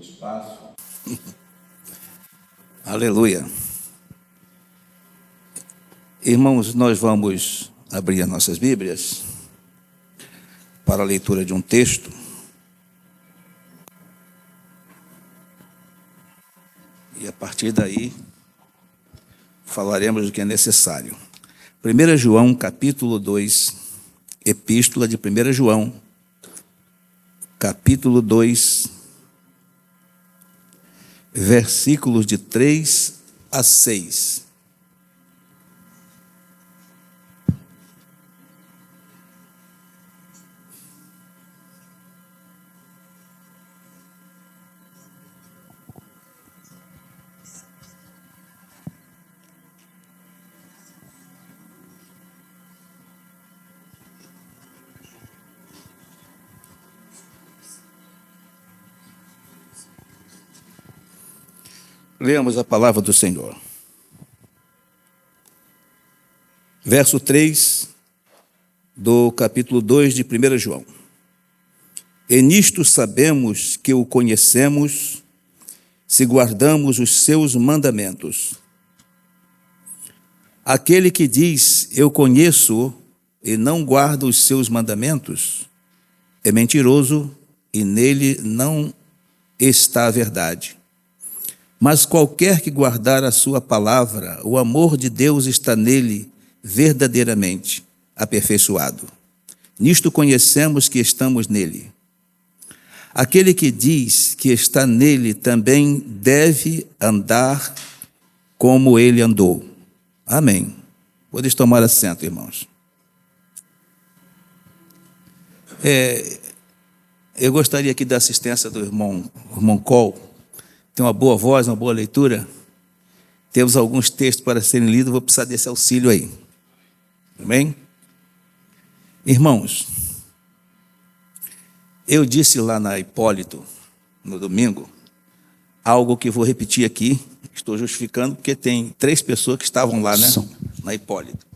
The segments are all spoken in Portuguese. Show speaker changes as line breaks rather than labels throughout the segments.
espaço. Aleluia. Irmãos, nós vamos abrir as nossas Bíblias para a leitura de um texto. E a partir daí, falaremos do que é necessário. 1 João, capítulo 2, epístola de 1 João, capítulo 2, versículos de 3 a 6. Leamos a palavra do Senhor. Verso 3 do capítulo 2 de 1 João. E nisto sabemos que o conhecemos, se guardamos os seus mandamentos. Aquele que diz, eu conheço e não guarda os seus mandamentos, é mentiroso e nele não está a verdade. Mas qualquer que guardar a sua palavra, o amor de Deus está nele verdadeiramente aperfeiçoado. Nisto conhecemos que estamos nele. Aquele que diz que está nele também deve andar como ele andou. Amém. Podeis tomar assento, irmãos. Eu gostaria aqui da assistência do irmão Cole. Tem uma boa voz, uma boa leitura. Temos alguns textos para serem lidos, vou precisar desse auxílio aí. Amém? Irmãos, eu disse lá na Hipólito, no domingo, algo que vou repetir aqui, estou justificando, porque tem 3 pessoas que estavam lá, né? Na Hipólito.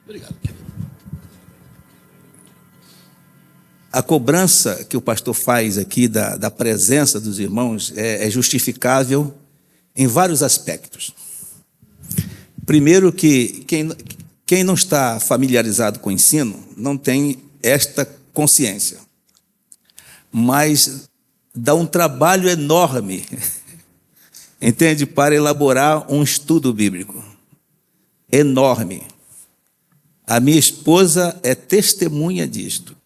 Obrigado. A cobrança que o pastor faz aqui da presença dos irmãos é justificável em vários aspectos. Primeiro que quem não está familiarizado com o ensino não tem esta consciência. Mas dá um trabalho enorme, entende, para elaborar um estudo bíblico. Enorme. A minha esposa é testemunha disto.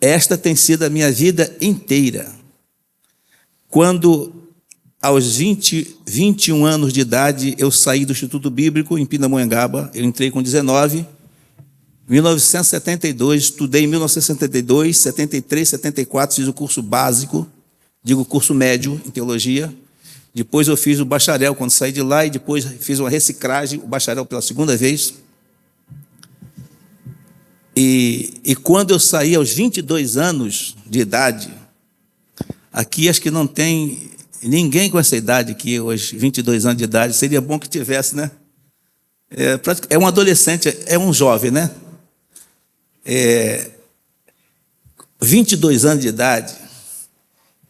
Esta tem sido a minha vida inteira. Quando, aos 21 anos de idade, eu saí do Instituto Bíblico em Pindamonhangaba, eu entrei com 19, 1972, estudei em 1972, 73, 74, fiz o curso básico, curso médio em teologia. Depois eu fiz o bacharel quando saí de lá e depois fiz uma reciclagem, o bacharel pela segunda vez. E quando eu saí aos 22 anos de idade, aqui acho que não tem ninguém com essa idade aqui, aos 22 anos de idade, seria bom que tivesse, né? É um adolescente, é um jovem, né? 22 anos de idade,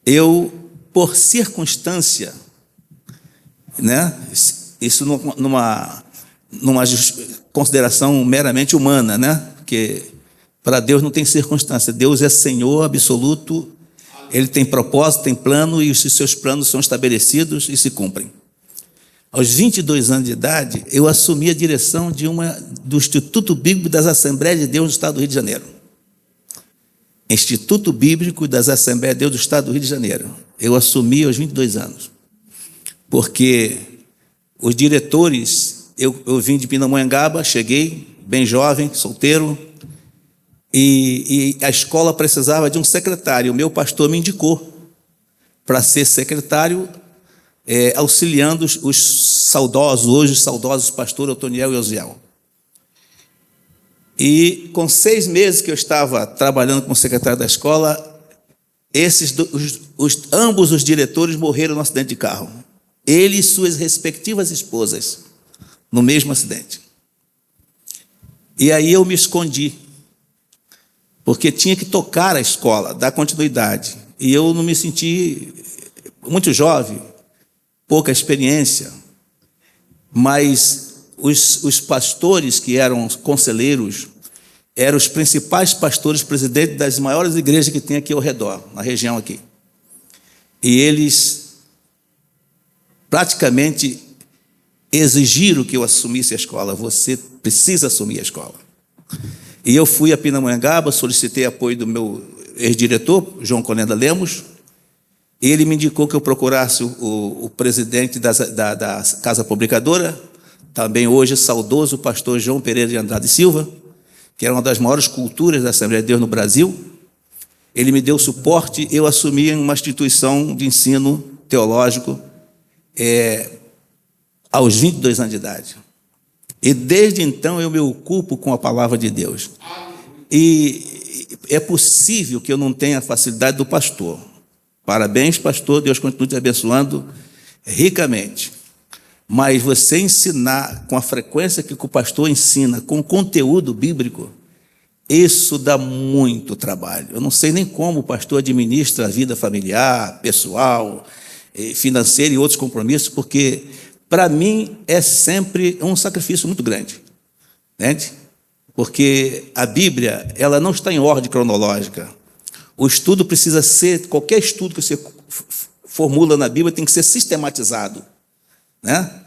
eu, por circunstância, né? Isso numa consideração meramente humana, né? Porque para Deus não tem circunstância. Deus é Senhor absoluto, Ele tem propósito, tem plano, e os seus planos são estabelecidos e se cumprem. Aos 22 anos de idade, eu assumi a direção do Instituto Bíblico das Assembleias de Deus do Estado do Rio de Janeiro. Instituto Bíblico das Assembleias de Deus do Estado do Rio de Janeiro. Eu assumi aos 22 anos. Porque os diretores, eu vim de Pindamonhangaba, cheguei bem jovem, solteiro, e a escola precisava de um secretário. O meu pastor me indicou para ser secretário, auxiliando os saudosos, hoje os saudosos pastores Otoniel e Osiel. E com 6 meses que eu estava trabalhando como secretário da escola, ambos os diretores morreram no acidente de carro. Ele e suas respectivas esposas, no mesmo acidente. E aí eu me escondi, porque tinha que tocar a escola, dar continuidade. E eu não me senti muito jovem, pouca experiência, mas os pastores que eram conselheiros eram os principais pastores presidentes das maiores igrejas que tem aqui ao redor, na região aqui. E eles praticamente exigiram que eu assumisse a escola. Você precisa assumir a escola. E eu fui a Pindamonhangaba, solicitei apoio do meu ex-diretor, João Colenda Lemos, e ele me indicou que eu procurasse o presidente da Casa Publicadora, também hoje saudoso pastor João Pereira de Andrade Silva, que era uma das maiores culturas da Assembleia de Deus no Brasil. Ele me deu suporte, eu assumi uma instituição de ensino teológico aos 22 anos de idade. E desde então eu me ocupo com a palavra de Deus. E é possível que eu não tenha a facilidade do pastor. Parabéns, pastor, Deus continue te abençoando ricamente. Mas você ensinar com a frequência que o pastor ensina, com conteúdo bíblico, isso dá muito trabalho. Eu não sei nem como o pastor administra a vida familiar, pessoal, financeira e outros compromissos, porque, para mim, é sempre um sacrifício muito grande. Entende? Porque a Bíblia, ela não está em ordem cronológica. O estudo precisa ser, qualquer estudo que você formula na Bíblia tem que ser sistematizado, né?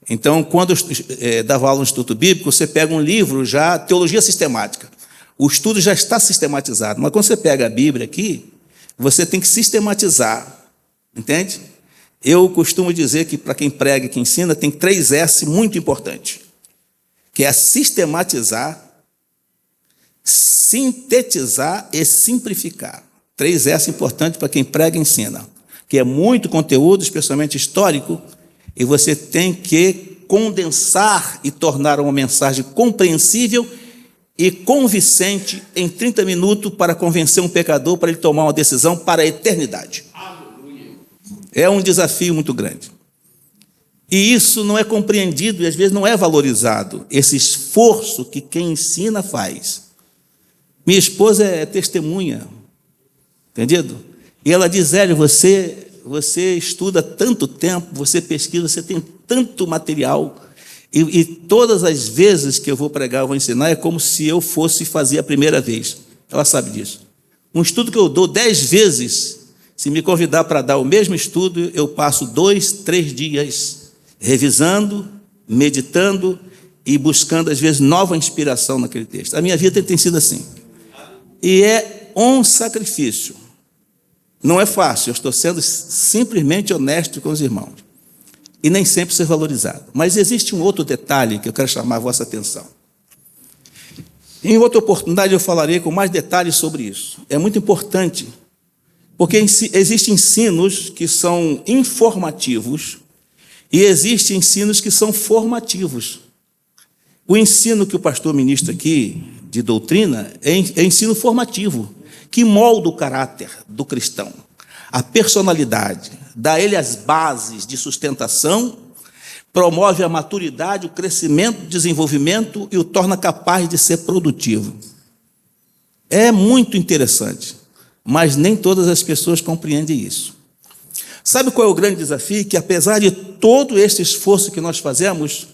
Então, quando eu dava aula no Instituto Bíblico, você pega um livro já, teologia sistemática. O estudo já está sistematizado, mas quando você pega a Bíblia aqui, você tem que sistematizar, entende? Eu costumo dizer que para quem prega e que ensina, tem 3 S muito importantes, que é sistematizar, sintetizar e simplificar. 3 S importantes para quem prega e ensina, que é muito conteúdo, especialmente histórico, e você tem que condensar e tornar uma mensagem compreensível e convincente em 30 minutos para convencer um pecador para ele tomar uma decisão para a eternidade. É um desafio muito grande. E isso não é compreendido e às vezes não é valorizado, esse esforço que quem ensina faz. Minha esposa é testemunha, entendido? E ela diz, Hélio, você estuda tanto tempo, você pesquisa, você tem tanto material, e todas as vezes que eu vou pregar, eu vou ensinar, é como se eu fosse fazer a primeira vez. Ela sabe disso. Um estudo que eu dou 10 vezes, se me convidar para dar o mesmo estudo, eu passo 2, 3 dias revisando, meditando e buscando, às vezes, nova inspiração naquele texto. A minha vida tem sido assim. E é um sacrifício. Não é fácil, eu estou sendo simplesmente honesto com os irmãos. E nem sempre ser valorizado. Mas existe um outro detalhe que eu quero chamar a vossa atenção. Em outra oportunidade eu falarei com mais detalhes sobre isso. É muito importante, porque existem ensinos que são informativos e existem ensinos que são formativos. O ensino que o pastor ministra aqui, de doutrina, é ensino formativo, que molda o caráter do cristão, a personalidade, dá a ele as bases de sustentação, promove a maturidade, o crescimento, o desenvolvimento e o torna capaz de ser produtivo. É muito interessante, mas nem todas as pessoas compreendem isso. Sabe qual é o grande desafio? Que apesar de todo esse esforço que nós fazemos,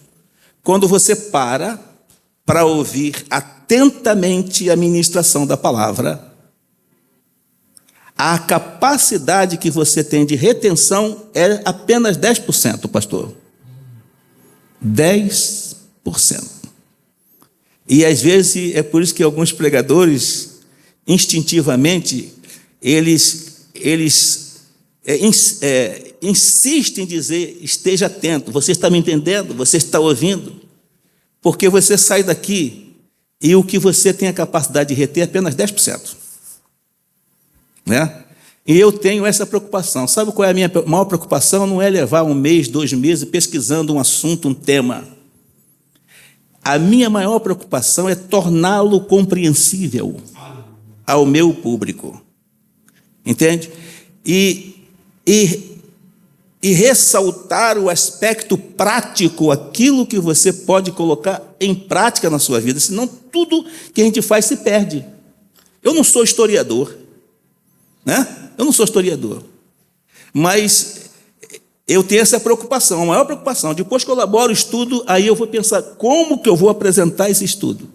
quando você para ouvir atentamente a ministração da palavra, a capacidade que você tem de retenção é apenas 10%, pastor. 10%. E às vezes é por isso que alguns pregadores, instintivamente, eles insistem em dizer, esteja atento, você está me entendendo, você está ouvindo, porque você sai daqui e o que você tem a capacidade de reter é apenas 10%. Né? E eu tenho essa preocupação. Sabe qual é a minha maior preocupação? Não é levar 1 mês, 2 meses pesquisando um assunto, um tema. A minha maior preocupação é torná-lo compreensível ao meu público. Entende? E ressaltar o aspecto prático, aquilo que você pode colocar em prática na sua vida, senão tudo que a gente faz se perde. Eu não sou historiador, né? Eu não sou historiador, mas eu tenho essa preocupação, a maior preocupação. Depois que eu elaboro o estudo, aí eu vou pensar como que eu vou apresentar esse estudo,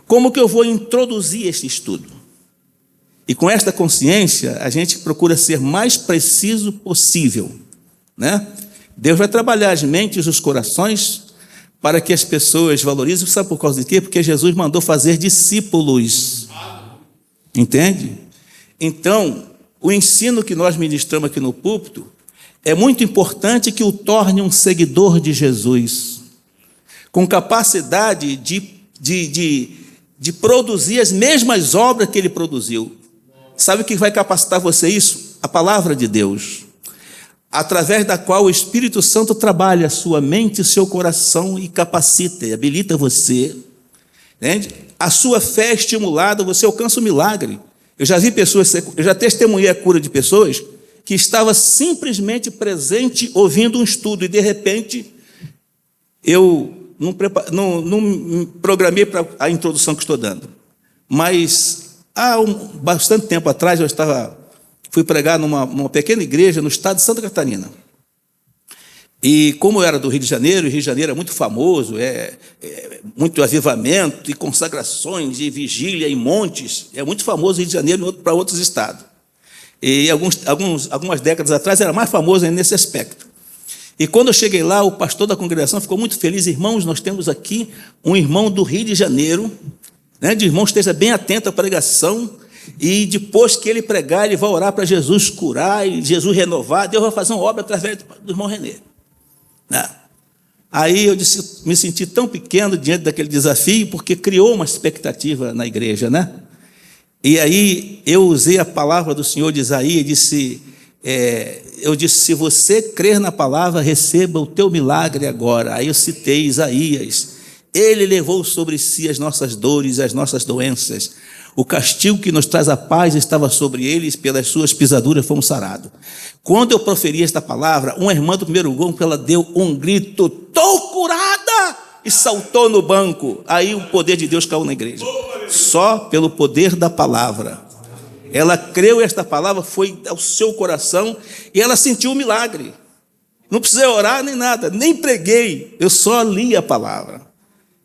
como que eu vou introduzir esse estudo. E com esta consciência, a gente procura ser mais preciso possível, né? Deus vai trabalhar as mentes e os corações para que as pessoas valorizem. Sabe por causa de quê? Porque Jesus mandou fazer discípulos. Entende? Então, o ensino que nós ministramos aqui no púlpito é muito importante que o torne um seguidor de Jesus, com capacidade de produzir as mesmas obras que ele produziu. Sabe o que vai capacitar você isso? A palavra de Deus, através da qual o Espírito Santo trabalha a sua mente e seu coração e capacita e habilita você. Entende? A sua fé é estimulada, você alcança o milagre. Eu já vi pessoas, eu já testemunhei a cura de pessoas que estava simplesmente presente ouvindo um estudo e de repente eu não me programei para a introdução que estou dando, mas há bastante tempo atrás fui pregar numa pequena igreja no estado de Santa Catarina. E como eu era do Rio de Janeiro, e o Rio de Janeiro é muito famoso, muito avivamento e consagrações e vigília em montes, é muito famoso o Rio de Janeiro para outros estados. E algumas décadas atrás era mais famoso ainda nesse aspecto. E quando eu cheguei lá, o pastor da congregação ficou muito feliz. Irmãos, nós temos aqui um irmão do Rio de Janeiro, né? De irmão, esteja bem atento à pregação, e depois que ele pregar, ele vai orar para Jesus curar e Jesus renovar. Deus vai fazer uma obra através do irmão Renê. Aí eu me senti tão pequeno diante daquele desafio, porque criou uma expectativa na igreja, né? E aí eu usei a palavra do Senhor de Isaías, eu disse, se você crer na palavra, receba o teu milagre agora. Aí eu citei Isaías, ele levou sobre si as nossas dores e as nossas doenças. O castigo que nos traz a paz estava sobre eles, pelas suas pisaduras fomos sarados. Quando eu proferi esta palavra, uma irmã do primeiro grupo, ela deu um grito, estou curada, e saltou no banco. Aí o poder de Deus caiu na igreja, só pelo poder da palavra. Ela creu, esta palavra foi ao seu coração, e ela sentiu o milagre. Não precisei orar nem nada, nem preguei, eu só li a palavra.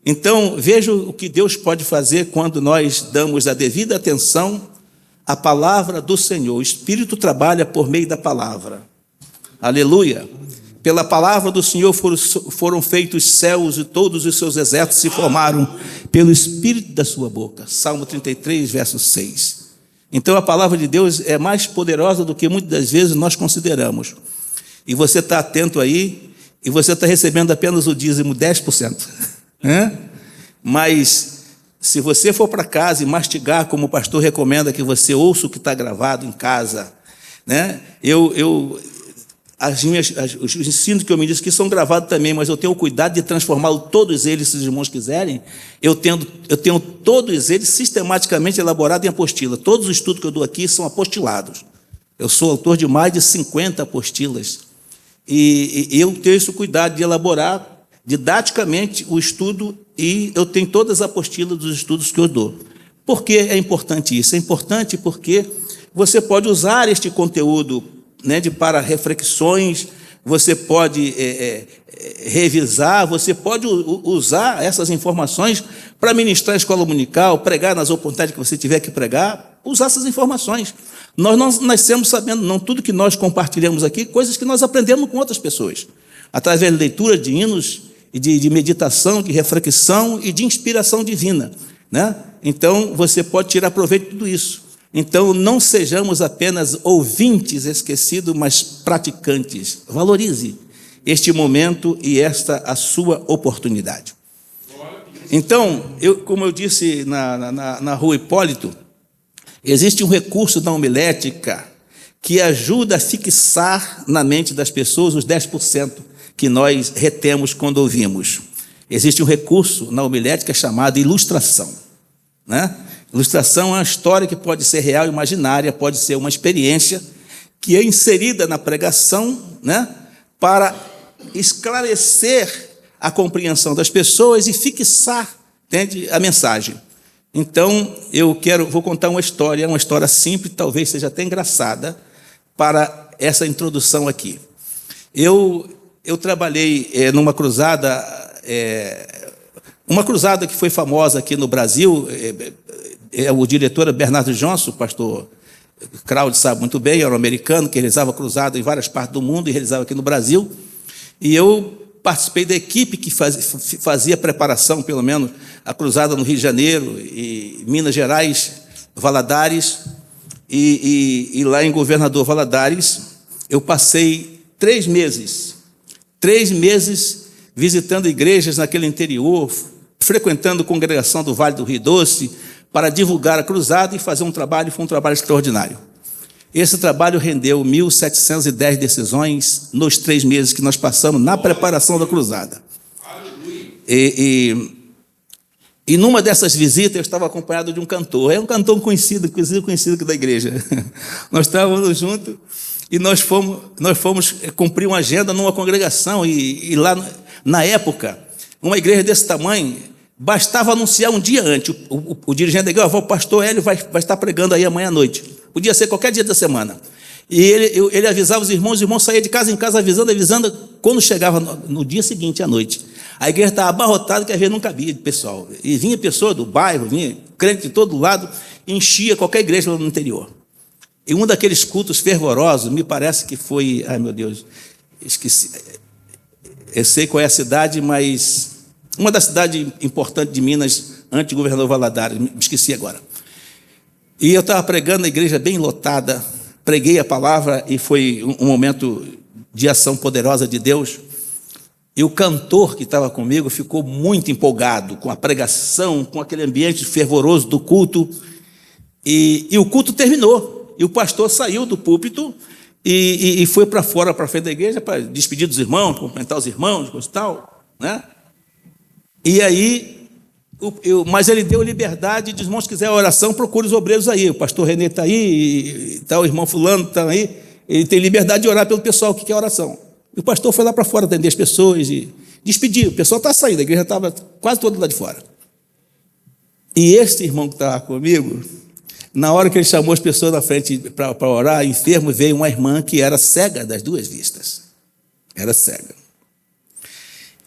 Então, veja o que Deus pode fazer quando nós damos a devida atenção à palavra do Senhor. O Espírito trabalha por meio da palavra. Aleluia. Pela palavra do Senhor foram feitos os céus e todos os seus exércitos se formaram pelo Espírito da sua boca. Salmo 33, verso 6. Então, a palavra de Deus é mais poderosa do que muitas das vezes nós consideramos. E você está atento aí, e você está recebendo apenas o dízimo 10%. Mas se você for para casa e mastigar, como o pastor recomenda que você ouça o que está gravado em casa, né? Os ensinos que eu me disse que são gravados também, mas eu tenho o cuidado de transformá-los todos eles, se os irmãos quiserem. Eu tenho todos eles sistematicamente elaborados em apostila. Todos os estudos que eu dou aqui são apostilados. Eu sou autor de mais de 50 apostilas. E eu tenho esse cuidado de elaborar didaticamente o estudo, e eu tenho todas as apostilas dos estudos que eu dou. Por que é importante isso? É importante porque você pode usar este conteúdo, né, para reflexões, você pode revisar, você pode usar essas informações para ministrar a escola dominical, pregar nas oportunidades que você tiver que pregar, usar essas informações. Nós não nascemos sabendo, não, tudo que nós compartilhamos aqui, coisas que nós aprendemos com outras pessoas, através de leitura de hinos, de meditação, de reflexão e de inspiração divina, né? Então, você pode tirar proveito de tudo isso. Então, não sejamos apenas ouvintes esquecidos, mas praticantes. Valorize este momento e a sua oportunidade. Então, como eu disse na Rua Hipólito, existe um recurso da homilética que ajuda a fixar na mente das pessoas os 10% que nós retemos quando ouvimos. Existe um recurso na homilética chamado ilustração, né? Ilustração é uma história que pode ser real ou imaginária, pode ser uma experiência que é inserida na pregação, né, para esclarecer a compreensão das pessoas e fixar, entende, a mensagem. Então, vou contar uma história simples, talvez seja até engraçada, para essa introdução aqui. Eu trabalhei numa cruzada, uma cruzada que foi famosa aqui no Brasil. O diretor Bernardo Johnson, o pastor Crowd sabe muito bem, era um americano que realizava cruzada em várias partes do mundo e realizava aqui no Brasil. E eu participei da equipe que fazia a preparação, pelo menos, a cruzada no Rio de Janeiro, e Minas Gerais, Valadares, e lá em Governador Valadares, eu passei 3 meses visitando igrejas naquele interior, frequentando a congregação do Vale do Rio Doce, para divulgar a cruzada e fazer um trabalho. Foi um trabalho extraordinário. Esse trabalho rendeu 1.710 decisões nos 3 meses que nós passamos na preparação da cruzada. E numa dessas visitas eu estava acompanhado de um cantor. É um cantor conhecido aqui da igreja. Nós estávamos juntos e nós fomos cumprir uma agenda numa congregação. E lá, na época, uma igreja desse tamanho, bastava anunciar um dia antes. O dirigente da igreja: o pastor Hélio vai estar pregando aí amanhã à noite. Podia ser qualquer dia da semana. E ele avisava os irmãos saíam de casa em casa avisando. Quando chegava no dia seguinte, à noite, a igreja estava abarrotada, que às vezes não cabia de pessoal. E vinha pessoa do bairro, vinha crente de todo lado, enchia qualquer igreja lá no interior. E um daqueles cultos fervorosos, me parece que foi... Ai, meu Deus, esqueci. Eu sei qual é a cidade, mas... uma das cidades importantes de Minas, antes do governador Valadares, me esqueci agora. E eu estava pregando na igreja bem lotada, preguei a palavra e foi um momento de ação poderosa de Deus. E o cantor que estava comigo ficou muito empolgado com a pregação, com aquele ambiente fervoroso do culto. E o culto terminou. E o pastor saiu do púlpito e foi para fora, para frente da igreja, para despedir dos irmãos, cumprimentar os irmãos, coisa e tal, né? E aí, mas ele deu liberdade, diz: irmão, se quiser oração, procure os obreiros aí. O pastor Renê está aí, e tal, o irmão fulano está aí. Ele tem liberdade de orar pelo pessoal que quer oração. E o pastor foi lá para fora atender as pessoas e despedir. O pessoal está saindo, a igreja estava quase toda lá de fora. E esse irmão que estava comigo, na hora que ele chamou as pessoas na frente para orar, enfermo, veio uma irmã que era cega das 2 vistas. Era cega.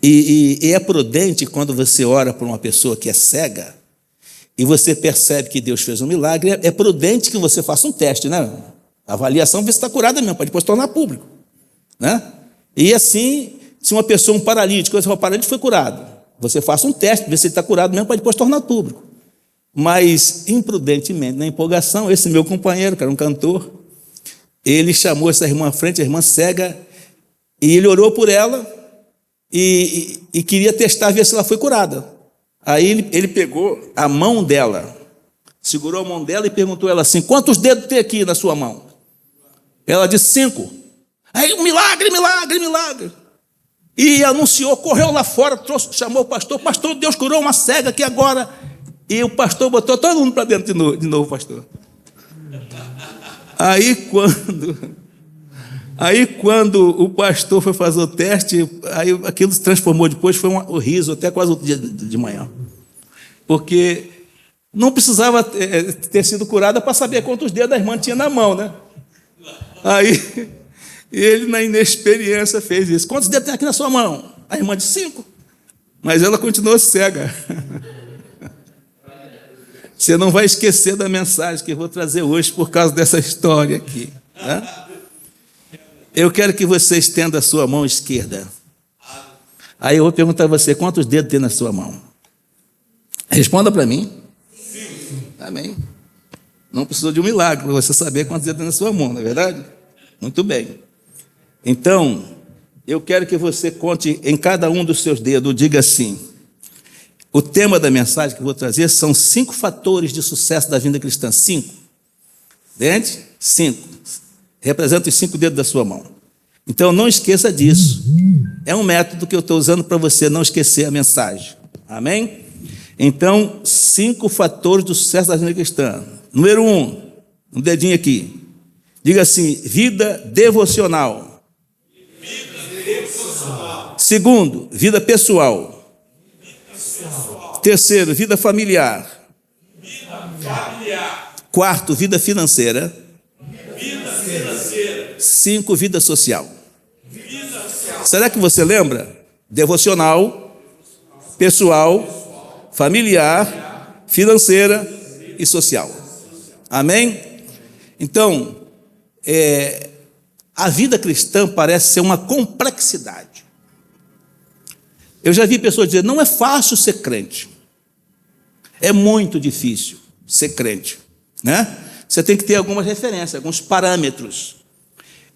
E é prudente, quando você ora por uma pessoa que é cega, e você percebe que Deus fez um milagre, é prudente que você faça um teste, né? A avaliação, ver se está curada mesmo, para depois tornar público, né? E assim, se uma pessoa, um paralítico foi curado, você faça um teste, ver se ele está curado mesmo, para depois tornar público. Mas, imprudentemente, na empolgação, esse meu companheiro, que era um cantor, ele chamou essa irmã à frente, a irmã cega, e ele orou por ela, e queria testar, ver se ela foi curada. Aí ele pegou a mão dela, segurou a mão dela e perguntou a ela assim: quantos dedos tem aqui na sua mão? Ela disse: 5. Aí, milagre, milagre, milagre. E anunciou, correu lá fora, chamou o pastor: pastor, Deus curou uma cega aqui agora. E o pastor botou todo mundo para dentro de novo, pastor. Aí quando o pastor foi fazer o teste, aí aquilo se transformou depois, foi o riso, até quase o dia de manhã. Porque não precisava ter sido curada para saber quantos dedos a irmã tinha na mão, né? Aí ele, na inexperiência, fez isso. Quantos dedos tem aqui na sua mão? A irmã disse: 5. Mas ela continuou cega. Você não vai esquecer da mensagem que eu vou trazer hoje por causa dessa história aqui, né? Eu quero que você estenda a sua mão esquerda. Aí eu vou perguntar a você: quantos dedos tem na sua mão? Responda para mim. Sim. Amém. Não precisou de um milagre para você saber quantos dedos tem na sua mão, não é verdade? Muito bem. Então, eu quero que você conte em cada um dos seus dedos. Diga assim: o tema da mensagem que eu vou trazer são 5 fatores de sucesso da vida cristã. 5. Entende? 5. Representa os 5 dedos da sua mão. Então, não esqueça disso. É um método que eu estou usando para você não esquecer a mensagem. Amém? Então, 5 fatores do sucesso da vida cristã. Número 1, um dedinho aqui. Diga assim: vida devocional. Segundo, vida pessoal. Terceiro, vida familiar. 4, vida financeira. 5, vida social. Será que você lembra? Devocional, pessoal, familiar, financeira e social. Amém? Então, a vida cristã parece ser uma complexidade. Eu já vi pessoas dizer, não é fácil ser crente. É muito difícil ser crente, né? Você tem que ter algumas referências, alguns parâmetros.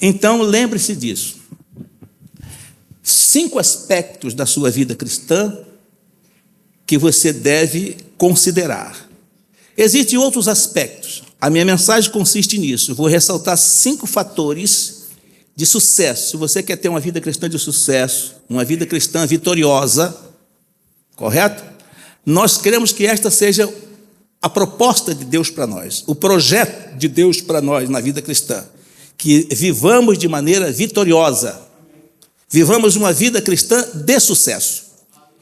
Então, lembre-se disso. 5 aspectos da sua vida cristã que você deve considerar. Existem outros aspectos. A minha mensagem consiste nisso. Eu vou ressaltar 5 fatores de sucesso. Se você quer ter uma vida cristã de sucesso, uma vida cristã vitoriosa, correto? Nós queremos que esta seja a proposta de Deus para nós, o projeto de Deus para nós na vida cristã. Que vivamos de maneira vitoriosa. Vivamos uma vida cristã de sucesso,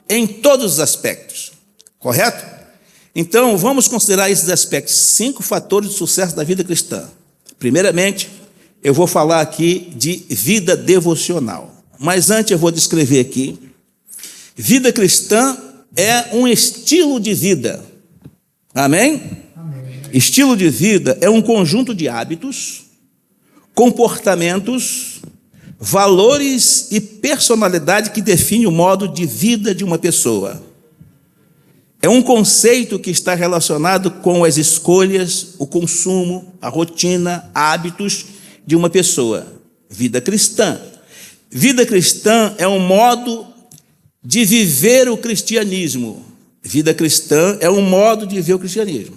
em todos os aspectos, correto? Então, vamos considerar esses aspectos, 5 fatores de sucesso da vida cristã. Primeiramente, eu vou falar aqui de vida devocional. Mas antes eu vou descrever aqui. Vida cristã é um estilo de vida. Amém? Amém. Estilo de vida é um conjunto de hábitos, comportamentos, valores e personalidade que define o modo de vida de uma pessoa. É um conceito que está relacionado com as escolhas, o consumo, a rotina, hábitos de uma pessoa. Vida cristã. Vida cristã é um modo de viver o cristianismo. Vida cristã é um modo de viver o cristianismo.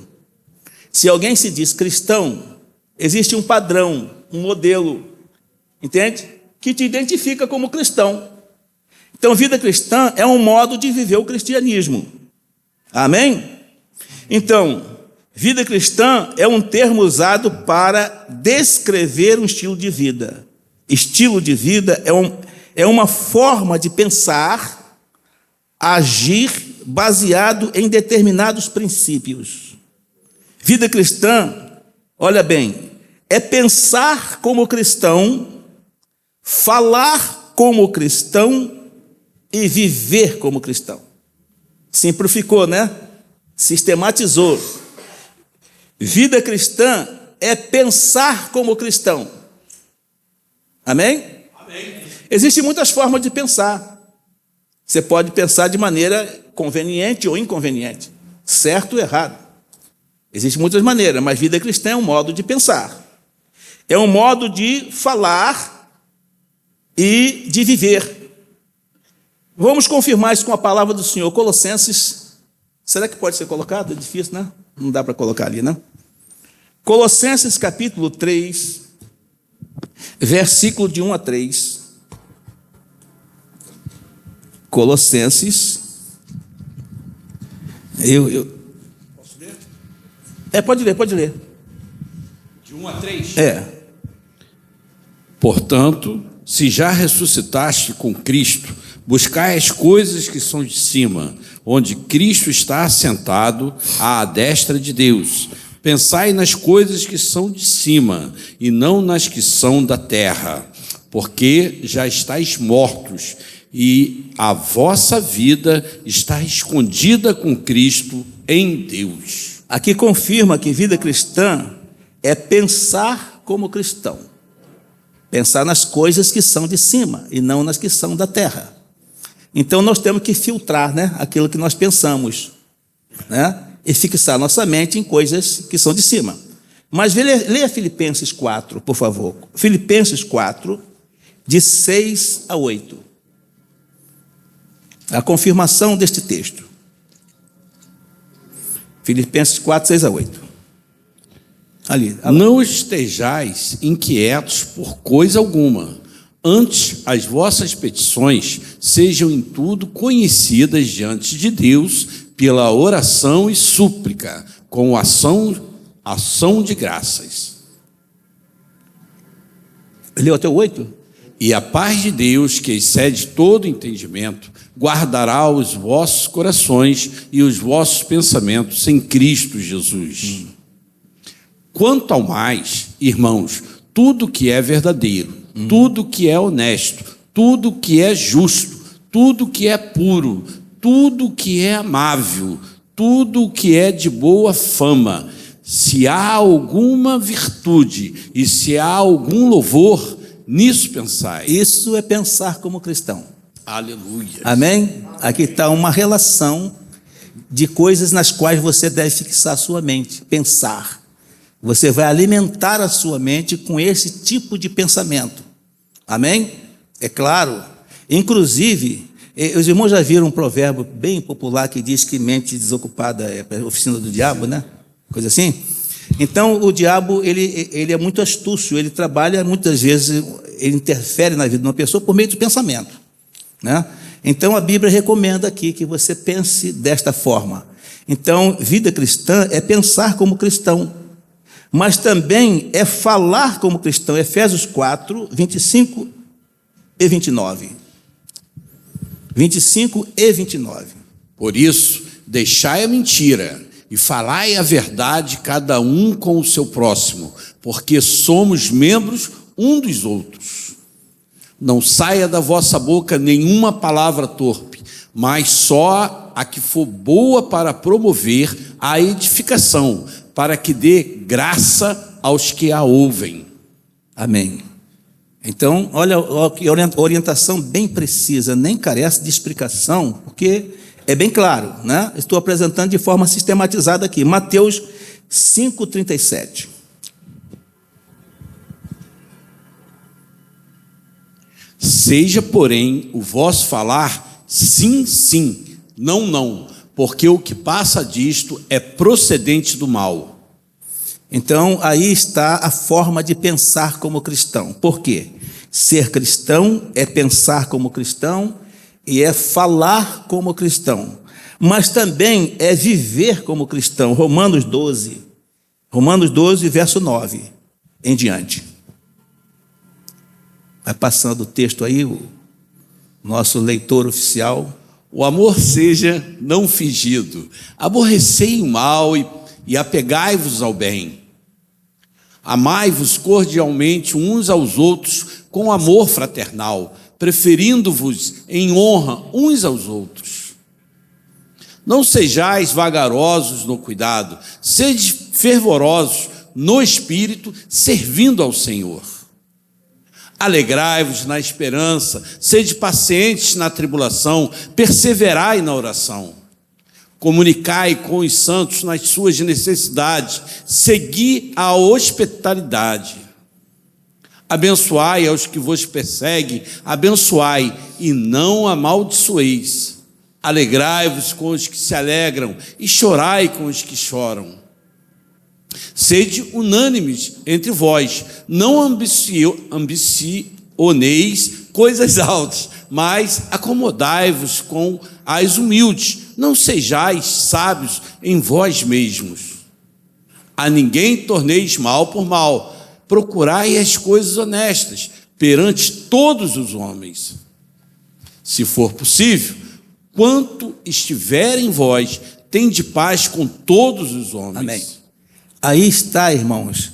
Se alguém se diz cristão, existe um padrão, um modelo, entende? Que te identifica como cristão. Então, vida cristã é um modo de viver o cristianismo. Amém? Então, vida cristã é um termo usado para descrever um estilo de vida. Estilo de vida é uma forma de pensar, agir, baseado em determinados princípios. Vida cristã, olha bem, é pensar como cristão, falar como cristão e viver como cristão. Simplificou, né? Sistematizou. Vida cristã é pensar como cristão. Amém? Amém. Existem muitas formas de pensar. Você pode pensar de maneira conveniente ou inconveniente, certo ou errado. Existem muitas maneiras, mas vida cristã é um modo de pensar. É um modo de falar e de viver. Vamos confirmar isso com a palavra do Senhor. Colossenses, será que pode ser colocado? É difícil, né? Não dá para colocar ali, né? Colossenses capítulo 3, versículo de 1 a 3. Colossenses. Posso ler? Pode ler.
De 1 a 3?
Portanto, se já ressuscitaste com Cristo, buscai as coisas que são de cima, onde Cristo está assentado à destra de Deus. Pensai nas coisas que são de cima, e não nas que são da terra, porque já estáis mortos, e a vossa vida está escondida com Cristo em Deus.
Aqui confirma que vida cristã é pensar como cristão. Pensar nas coisas que são de cima e não nas que são da terra. Então nós temos que filtrar, né, aquilo que nós pensamos, né, e fixar nossa mente em coisas que são de cima. Mas leia Filipenses 4, por favor. Filipenses 4, de 6 a 8. A confirmação deste texto. Filipenses 4, 6 a 8. Ali.
Não estejais inquietos por coisa alguma. Antes, as vossas petições sejam em tudo conhecidas diante de Deus pela oração e súplica, com ação de graças.
Leu até o 8?
E a paz de Deus, que excede todo entendimento, guardará os vossos corações e os vossos pensamentos em Cristo Jesus. Quanto ao mais, irmãos, tudo que é verdadeiro, tudo que é honesto, tudo que é justo, tudo que é puro, tudo que é amável, tudo que é de boa fama, se há alguma virtude e se há algum louvor, nisso pensai.
Isso é pensar como cristão.
Aleluia.
Amém? Aqui está uma relação de coisas nas quais você deve fixar a sua mente, pensar. Você vai alimentar a sua mente com esse tipo de pensamento. Amém? É claro. Inclusive, os irmãos já viram um provérbio bem popular que diz que mente desocupada é a oficina do diabo, né? Coisa assim. Então, o diabo, ele é muito astúcio, ele trabalha, muitas vezes, ele interfere na vida de uma pessoa por meio do pensamento, né? Então, a Bíblia recomenda aqui que você pense desta forma. Então, vida cristã é pensar como cristão, mas também é falar como cristão. Efésios 4, 25 e 29. 25 e 29.
Por isso, deixai a mentira e falai a verdade, cada um com o seu próximo, porque somos membros um dos outros. Não saia da vossa boca nenhuma palavra torpe, mas só a que for boa para promover a edificação, para que dê graça aos que a ouvem.
Amém. Então, olha que orientação bem precisa, nem carece de explicação, porque é bem claro, né? Estou apresentando de forma sistematizada aqui. Mateus 5,37.
Seja, porém, o vosso falar sim, sim, não, não, porque o que passa disto é procedente do mal.
Então, aí está a forma de pensar como cristão. Por quê? Ser cristão é pensar como cristão e é falar como cristão, mas também é viver como cristão. Romanos 12, verso 9 em diante. Vai passando o texto aí, o nosso leitor oficial.
O amor seja não fingido, aborrecei o mal e apegai-vos ao bem. Amai-vos cordialmente uns aos outros com amor fraternal, preferindo-vos em honra uns aos outros. Não sejais vagarosos no cuidado, sede fervorosos no espírito, servindo ao Senhor. Alegrai-vos na esperança, sede pacientes na tribulação, perseverai na oração. Comunicai com os santos nas suas necessidades, segui a hospitalidade. Abençoai aos que vos perseguem, abençoai e não amaldiçoeis. Alegrai-vos com os que se alegram e chorai com os que choram. Sede unânimes entre vós, não ambicioneis coisas altas, mas acomodai-vos com as humildes. Não sejais sábios em vós mesmos. A ninguém torneis mal por mal. Procurai as coisas honestas perante todos os homens. Se for possível, quanto estiver em vós, tende paz com todos os homens.
Amém. Aí está, irmãos,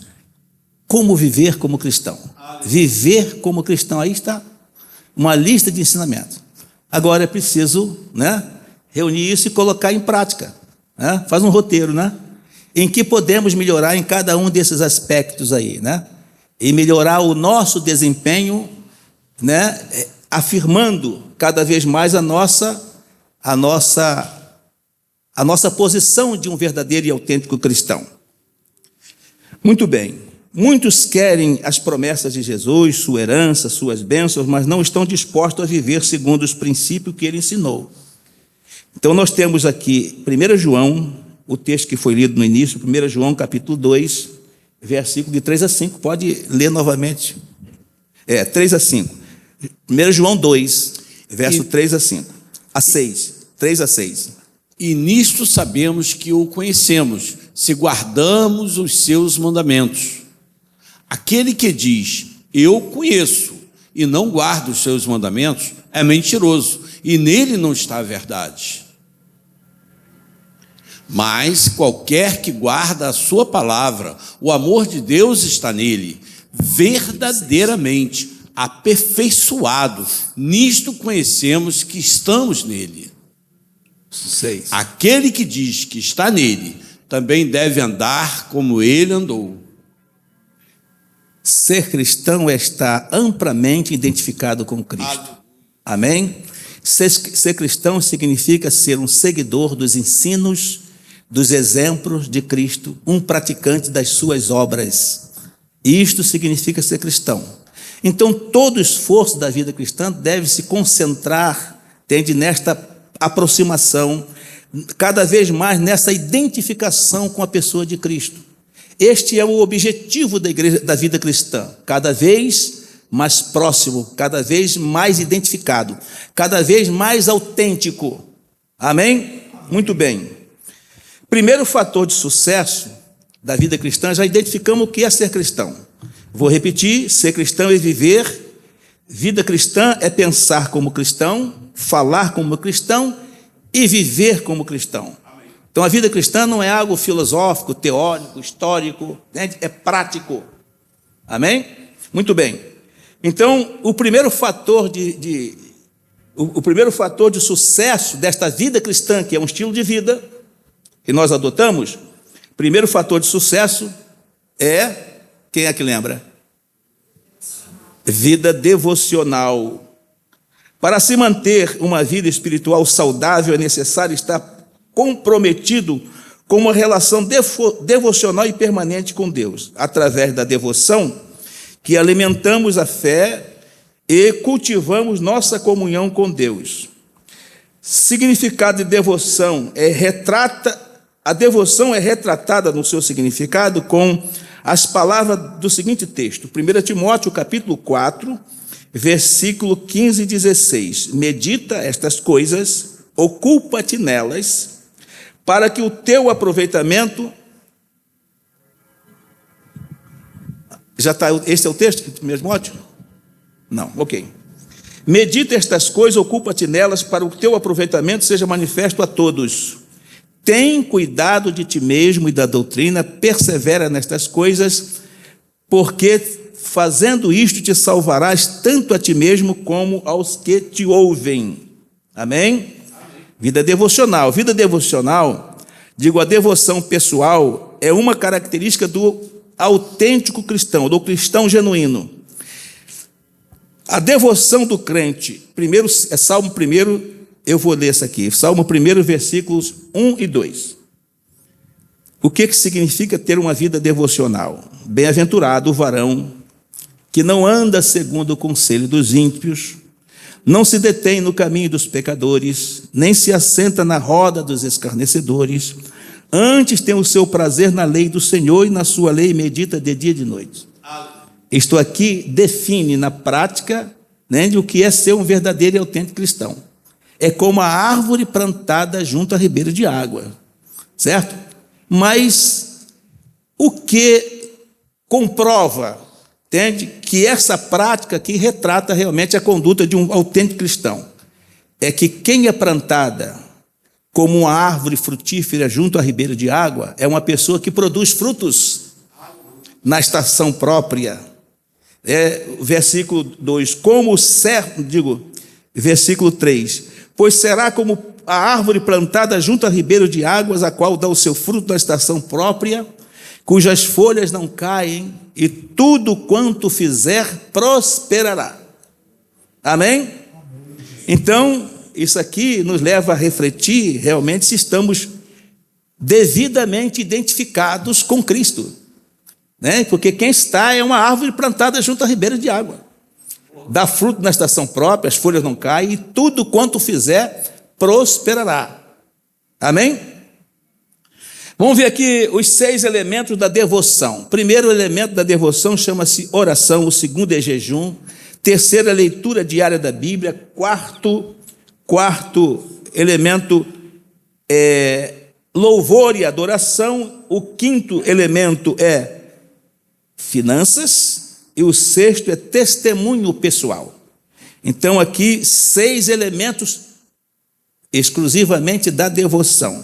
como viver como cristão. Viver como cristão, aí está uma lista de ensinamentos. Agora é preciso, né, reunir isso e colocar em prática, né? Faz um roteiro, né? Em que podemos melhorar em cada um desses aspectos aí, né? E melhorar o nosso desempenho, né? Afirmando cada vez mais a nossa posição de um verdadeiro e autêntico cristão. Muito bem. Muitos querem as promessas de Jesus, sua herança, suas bênçãos, mas não estão dispostos a viver segundo os princípios que ele ensinou. Então, nós temos aqui 1 João, o texto que foi lido no início, 1 João, capítulo 2, versículo de 3 a 5. Pode ler novamente. 3 a 5. 1 João 2, verso 3 a 5. A 6. 3 a 6.
E nisto sabemos que o conhecemos, se guardamos os seus mandamentos. Aquele que diz, eu conheço, e não guarda os seus mandamentos, é mentiroso, e nele não está a verdade. Mas qualquer que guarda a sua palavra, o amor de Deus está nele, verdadeiramente aperfeiçoado. Nisto conhecemos que estamos nele.
6.
Aquele que diz que está nele, também deve andar como ele andou.
Ser cristão é estar amplamente identificado com Cristo. Amém? Ser cristão significa ser um seguidor dos ensinos, dos exemplos de Cristo, um praticante das suas obras. Isto significa ser cristão. Então, todo o esforço da vida cristã deve se concentrar, entende, nesta aproximação, cada vez mais nessa identificação com a pessoa de Cristo. Este é o objetivo da igreja, da vida cristã, cada vez mais próximo, cada vez mais identificado, cada vez mais autêntico. Amém? Muito bem. Primeiro fator de sucesso da vida cristã, já identificamos o que é ser cristão. Vou repetir: ser cristão é viver. Vida cristã é pensar como cristão, falar como cristão e viver como cristão. Então, a vida cristã não é algo filosófico, teórico, histórico, né? É prático. Amém? Muito bem. Então, o primeiro fator de sucesso desta vida cristã, que é um estilo de vida que nós adotamos, primeiro fator de sucesso é, quem é que lembra? Vida devocional. Para se manter uma vida espiritual saudável, é necessário estar comprometido com uma relação devocional e permanente com Deus, através da devoção que alimentamos a fé e cultivamos nossa comunhão com Deus. Significado de devoção a devoção é retratada no seu significado com as palavras do seguinte texto, 1 Timóteo capítulo 4, versículo 15 e 16. Medita estas coisas, ocupa-te nelas, para que o teu aproveitamento... Já está, este é o texto, 1 Timóteo? Não, ok. Medita estas coisas, ocupa-te nelas, para o teu aproveitamento seja manifesto a todos. Tem cuidado de ti mesmo e da doutrina, persevera nestas coisas, porque fazendo isto te salvarás tanto a ti mesmo como aos que te ouvem. Amém? Vida devocional. Vida devocional, digo, a devoção pessoal é uma característica do autêntico cristão, do cristão genuíno. A devoção do crente, primeiro, é Salmo 1, eu vou ler isso aqui, Salmo 1, versículos 1 e 2. O que significa ter uma vida devocional? Bem-aventurado o varão que não anda segundo o conselho dos ímpios, não se detém no caminho dos pecadores, nem se assenta na roda dos escarnecedores, antes tem o seu prazer na lei do Senhor, e na sua lei medita de dia e de noite. Isto aqui define na prática, né, o que é ser um verdadeiro e autêntico cristão. É como a árvore plantada junto à ribeira de água, certo? Mas o que comprova, entende, que essa prática aqui retrata realmente a conduta de um autêntico cristão, é que quem é plantada como uma árvore frutífera junto à ribeira de água é uma pessoa que produz frutos na estação própria. Versículo 2, como o servo, versículo 3, pois será como a árvore plantada junto à ribeira de águas, a qual dá o seu fruto na estação própria, cujas folhas não caem, e tudo quanto fizer prosperará. Amém? Então, isso aqui nos leva a refletir realmente se estamos devidamente identificados com Cristo, né? Porque quem está é uma árvore plantada junto à ribeira de água, dá fruto na estação própria, as folhas não caem, e tudo quanto fizer prosperará. Amém? Vamos ver aqui os 6 elementos da devoção. O primeiro elemento da devoção chama-se oração, o segundo é jejum, terceiro é leitura diária da Bíblia, quarto elemento é louvor e adoração, o quinto elemento é finanças, e o sexto é testemunho pessoal. Então, aqui, 6 elementos exclusivamente da devoção.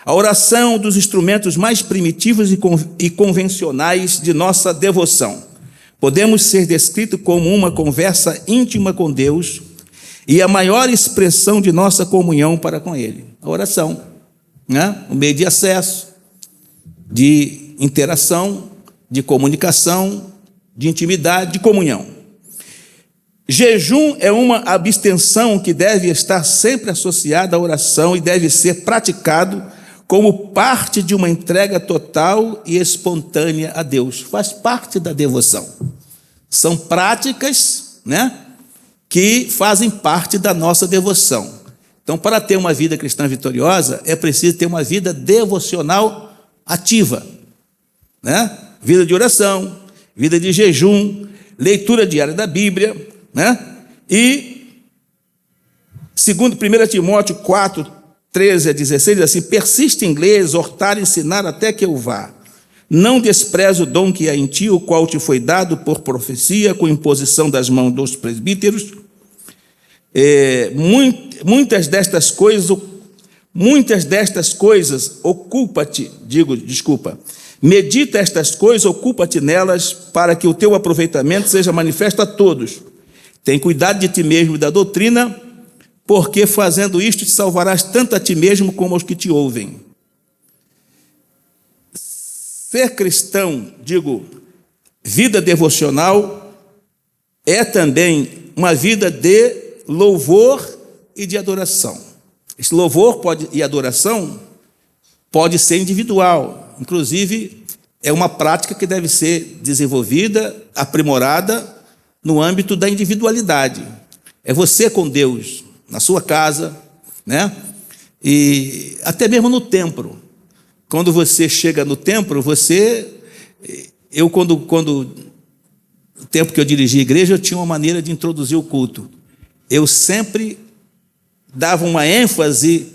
A oração é um dos instrumentos mais primitivos e convencionais de nossa devoção. Podemos ser descrito como uma conversa íntima com Deus e a maior expressão de nossa comunhão para com Ele. A oração, né? O meio de acesso, de interação, de comunicação, de intimidade, de comunhão. Jejum é uma abstenção que deve estar sempre associada à oração e deve ser praticado como parte de uma entrega total e espontânea a Deus. Faz parte da devoção. São práticas, né, que fazem parte da nossa devoção. Então, para ter uma vida cristã vitoriosa, é preciso ter uma vida devocional ativa, né? Vida de oração, vida de jejum, leitura diária da Bíblia, né? E, segundo 1 Timóteo 4, 13 a 16, diz assim: persiste em ler, exortar, ensinar até que eu vá. Não despreze o dom que há em ti, o qual te foi dado por profecia, com imposição das mãos dos presbíteros. Muitas destas coisas ocupa-te, medita estas coisas, ocupa-te nelas, para que o teu aproveitamento seja manifesto a todos. Tem cuidado de ti mesmo e da doutrina, porque fazendo isto te salvarás tanto a ti mesmo como aos que te ouvem. Ser cristão, vida devocional, é também uma vida de louvor e de adoração. Esse louvor e adoração pode ser individual, inclusive é uma prática que deve ser desenvolvida, aprimorada no âmbito da individualidade. É você com Deus, na sua casa, né? E até mesmo no templo. Quando você chega no templo, quando o tempo que eu dirigi a igreja, eu tinha uma maneira de introduzir o culto. Eu sempre dava uma ênfase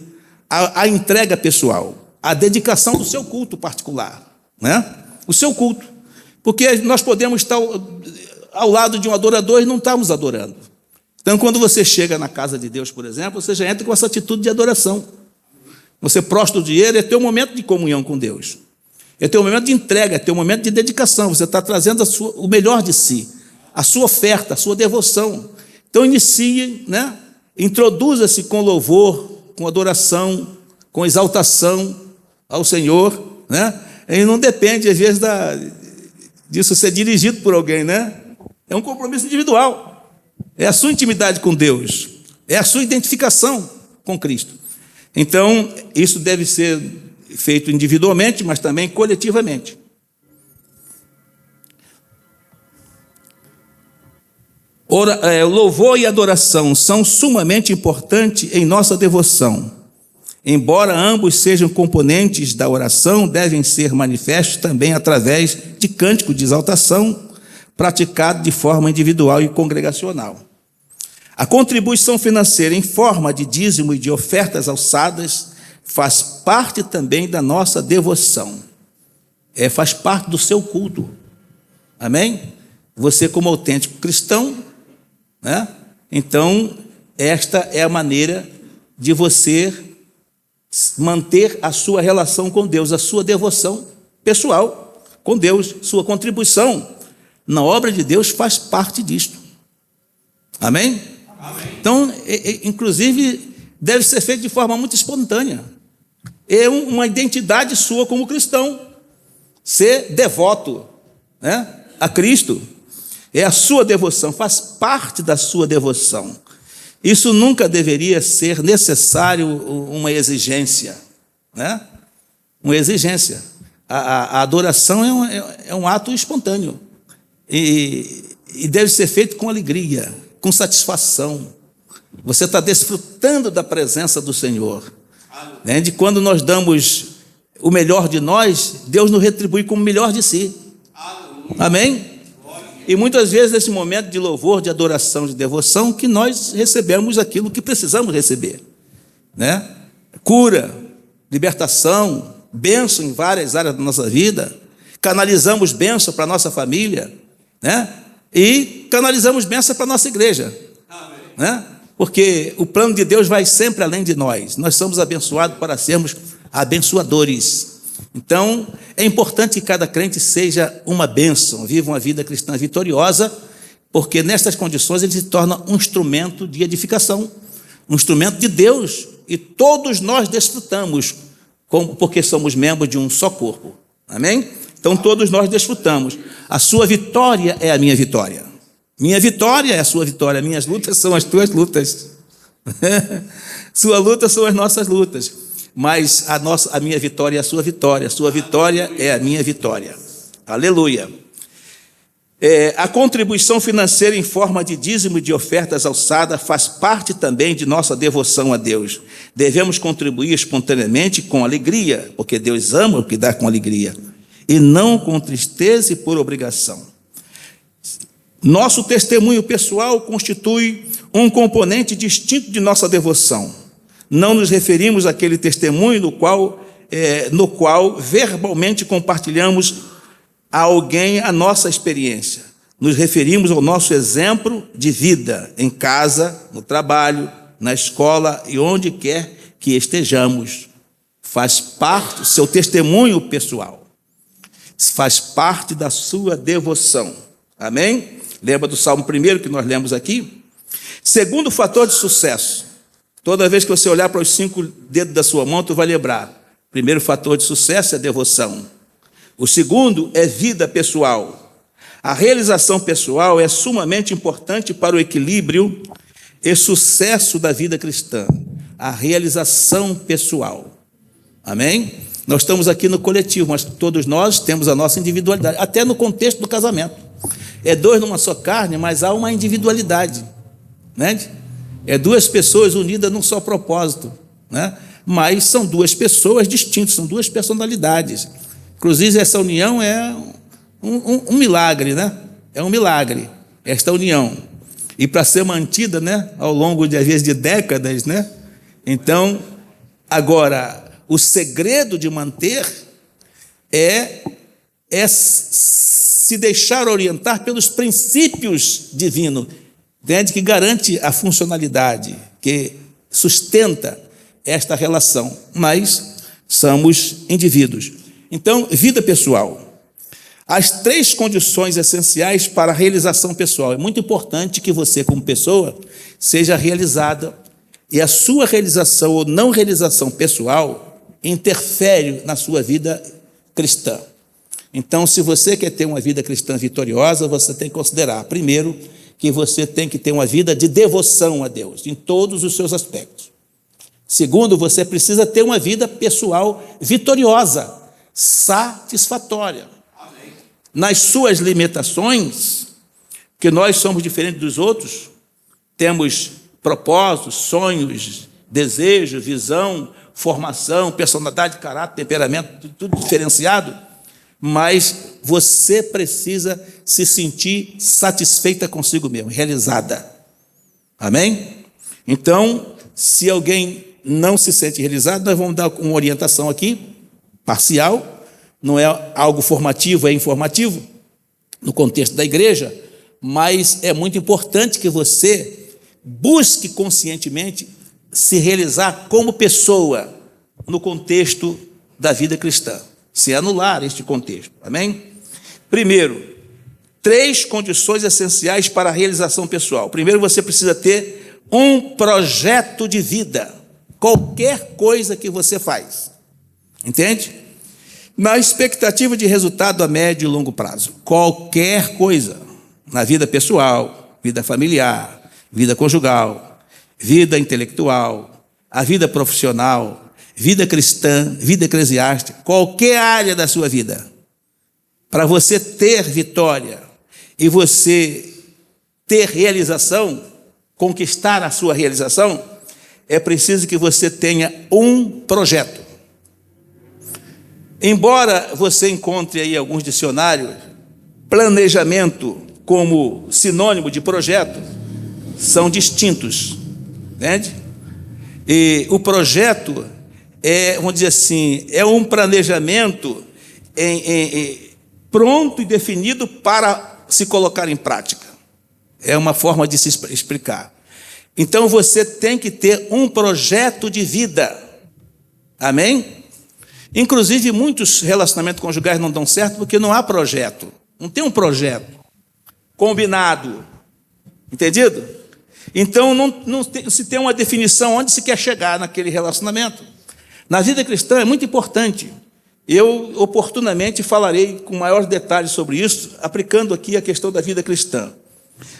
à entrega pessoal, à dedicação do seu culto particular, né? O seu culto. Porque nós podemos estar ao lado de um adorador e não estamos adorando. Então, quando você chega na casa de Deus, por exemplo, você já entra com essa atitude de adoração. Você prostra o dinheiro, é teu momento de comunhão com Deus. É teu momento de entrega, é teu momento de dedicação. Você está trazendo o melhor de si, a sua oferta, a sua devoção. Então, inicie, né? Introduza-se com louvor, com adoração, com exaltação ao Senhor, né? E não depende, às vezes, disso ser dirigido por alguém, né? É um compromisso individual. É a sua intimidade com Deus. É a sua identificação com Cristo. Então, isso deve ser feito individualmente, mas também coletivamente. O louvor e adoração são sumamente importantes em nossa devoção. Embora ambos sejam componentes da oração, devem ser manifestos também através de cântico de exaltação, praticado de forma individual e congregacional. A contribuição financeira em forma de dízimo e de ofertas alçadas faz parte também da nossa devoção. Faz parte do seu culto. Amém? Você, como autêntico cristão, né? Então, esta é a maneira de você manter a sua relação com Deus, a sua devoção pessoal com Deus, sua contribuição na obra de Deus faz parte disto. Amém? Então, inclusive, deve ser feito de forma muito espontânea. É uma identidade sua como cristão. Ser devoto, né, a Cristo. É a sua devoção, faz parte da sua devoção. Isso nunca deveria ser necessário uma exigência, né? Uma exigência. A adoração é um ato espontâneo. E deve ser feito com alegria, com satisfação. Você está desfrutando da presença do Senhor, né? De quando nós damos o melhor de nós, Deus nos retribui com o melhor de si. Amém? E muitas vezes nesse momento de louvor, de adoração, de devoção, que nós recebemos aquilo que precisamos receber, né? Cura, libertação, bênção em várias áreas da nossa vida, canalizamos bênção para a nossa família. né? E canalizamos bênção para a nossa igreja. Amém. Né? Porque o plano de Deus vai sempre além de nós. Nós somos abençoados para sermos abençoadores. Então, é importante que cada crente seja uma bênção, viva uma vida cristã vitoriosa, porque nestas condições ele se torna um instrumento de edificação, um instrumento de Deus, e todos nós desfrutamos, porque somos membros de um só corpo. Amém? Então, todos nós desfrutamos. A sua vitória é a minha vitória. Minha vitória é a sua vitória. Minhas lutas são as tuas lutas. Sua luta são as nossas lutas. Mas a minha vitória é a sua vitória. A sua vitória é a minha vitória. Aleluia. A contribuição financeira em forma de dízimo e de ofertas alçadas faz parte também de nossa devoção a Deus. Devemos contribuir espontaneamente com alegria, porque Deus ama o que dá com alegria, e não com tristeza e por obrigação. Nosso testemunho pessoal constitui um componente distinto de nossa devoção. Não nos referimos àquele testemunho no qual verbalmente compartilhamos a alguém a nossa experiência. Nos referimos ao nosso exemplo de vida, em casa, no trabalho, na escola e onde quer que estejamos. Faz parte do seu testemunho pessoal. Faz parte da sua devoção. Amém? Lembra do Salmo 1 que nós lemos aqui? Segundo fator de sucesso. Toda vez que você olhar para os 5 dedos da sua mão, tu vai lembrar. Primeiro fator de sucesso é a devoção. O segundo é vida pessoal. A realização pessoal é sumamente importante para o equilíbrio e sucesso da vida cristã. A realização pessoal. Amém? Nós estamos aqui no coletivo, mas todos nós temos a nossa individualidade, até no contexto do casamento. É 2 numa só carne, mas há uma individualidade, né? É 2 pessoas unidas num só propósito, né? Mas são 2 pessoas distintas, são 2 personalidades. Inclusive, essa união é um milagre, né? É um milagre, esta união. E para ser mantida, né, ao longo, às vezes, de décadas, né? Então, agora, o segredo de manter é se deixar orientar pelos princípios divinos, entende? Que garante a funcionalidade, que sustenta esta relação. Mas somos indivíduos. Então, vida pessoal. As 3 condições essenciais para a realização pessoal. É muito importante que você, como pessoa, seja realizada. E a sua realização ou não realização pessoal interfere na sua vida cristã. Então, se você quer ter uma vida cristã vitoriosa, você tem que considerar, primeiro, que você tem que ter uma vida de devoção a Deus, em todos os seus aspectos. Segundo, você precisa ter uma vida pessoal vitoriosa, satisfatória. Amém. Nas suas limitações, que nós somos diferentes dos outros, temos propósitos, sonhos, desejos, visão, formação, personalidade, caráter, temperamento, tudo diferenciado, mas você precisa se sentir satisfeita consigo mesmo, realizada. Amém? Então, se alguém não se sente realizado, nós vamos dar uma orientação aqui, parcial, não é algo formativo, é informativo, no contexto da igreja, mas é muito importante que você busque conscientemente se realizar como pessoa no contexto da vida cristã, se anular este contexto, amém? Primeiro, 3 condições essenciais para a realização pessoal. Primeiro, você precisa ter um projeto de vida, qualquer coisa que você faz, entende? Na expectativa de resultado a médio e longo prazo, qualquer coisa, na vida pessoal, vida familiar, vida conjugal, vida intelectual, a vida profissional, vida cristã, vida eclesiástica, qualquer área da sua vida, para você ter vitória e você ter realização, conquistar a sua realização, é preciso que você tenha um projeto. Embora você encontre aí alguns dicionários, planejamento como sinônimo de projeto, são distintos, entende? E o projeto vamos dizer assim, é um planejamento pronto e definido para se colocar em prática. É uma forma de se explicar. Então você tem que ter um projeto de vida. Amém? Inclusive, muitos relacionamentos conjugais não dão certo porque não há projeto. Não tem um projeto combinado. Entendido? Então, não se tem uma definição onde se quer chegar naquele relacionamento. Na vida cristã é muito importante. Eu, oportunamente, falarei com maiores detalhes sobre isso, aplicando aqui a questão da vida cristã.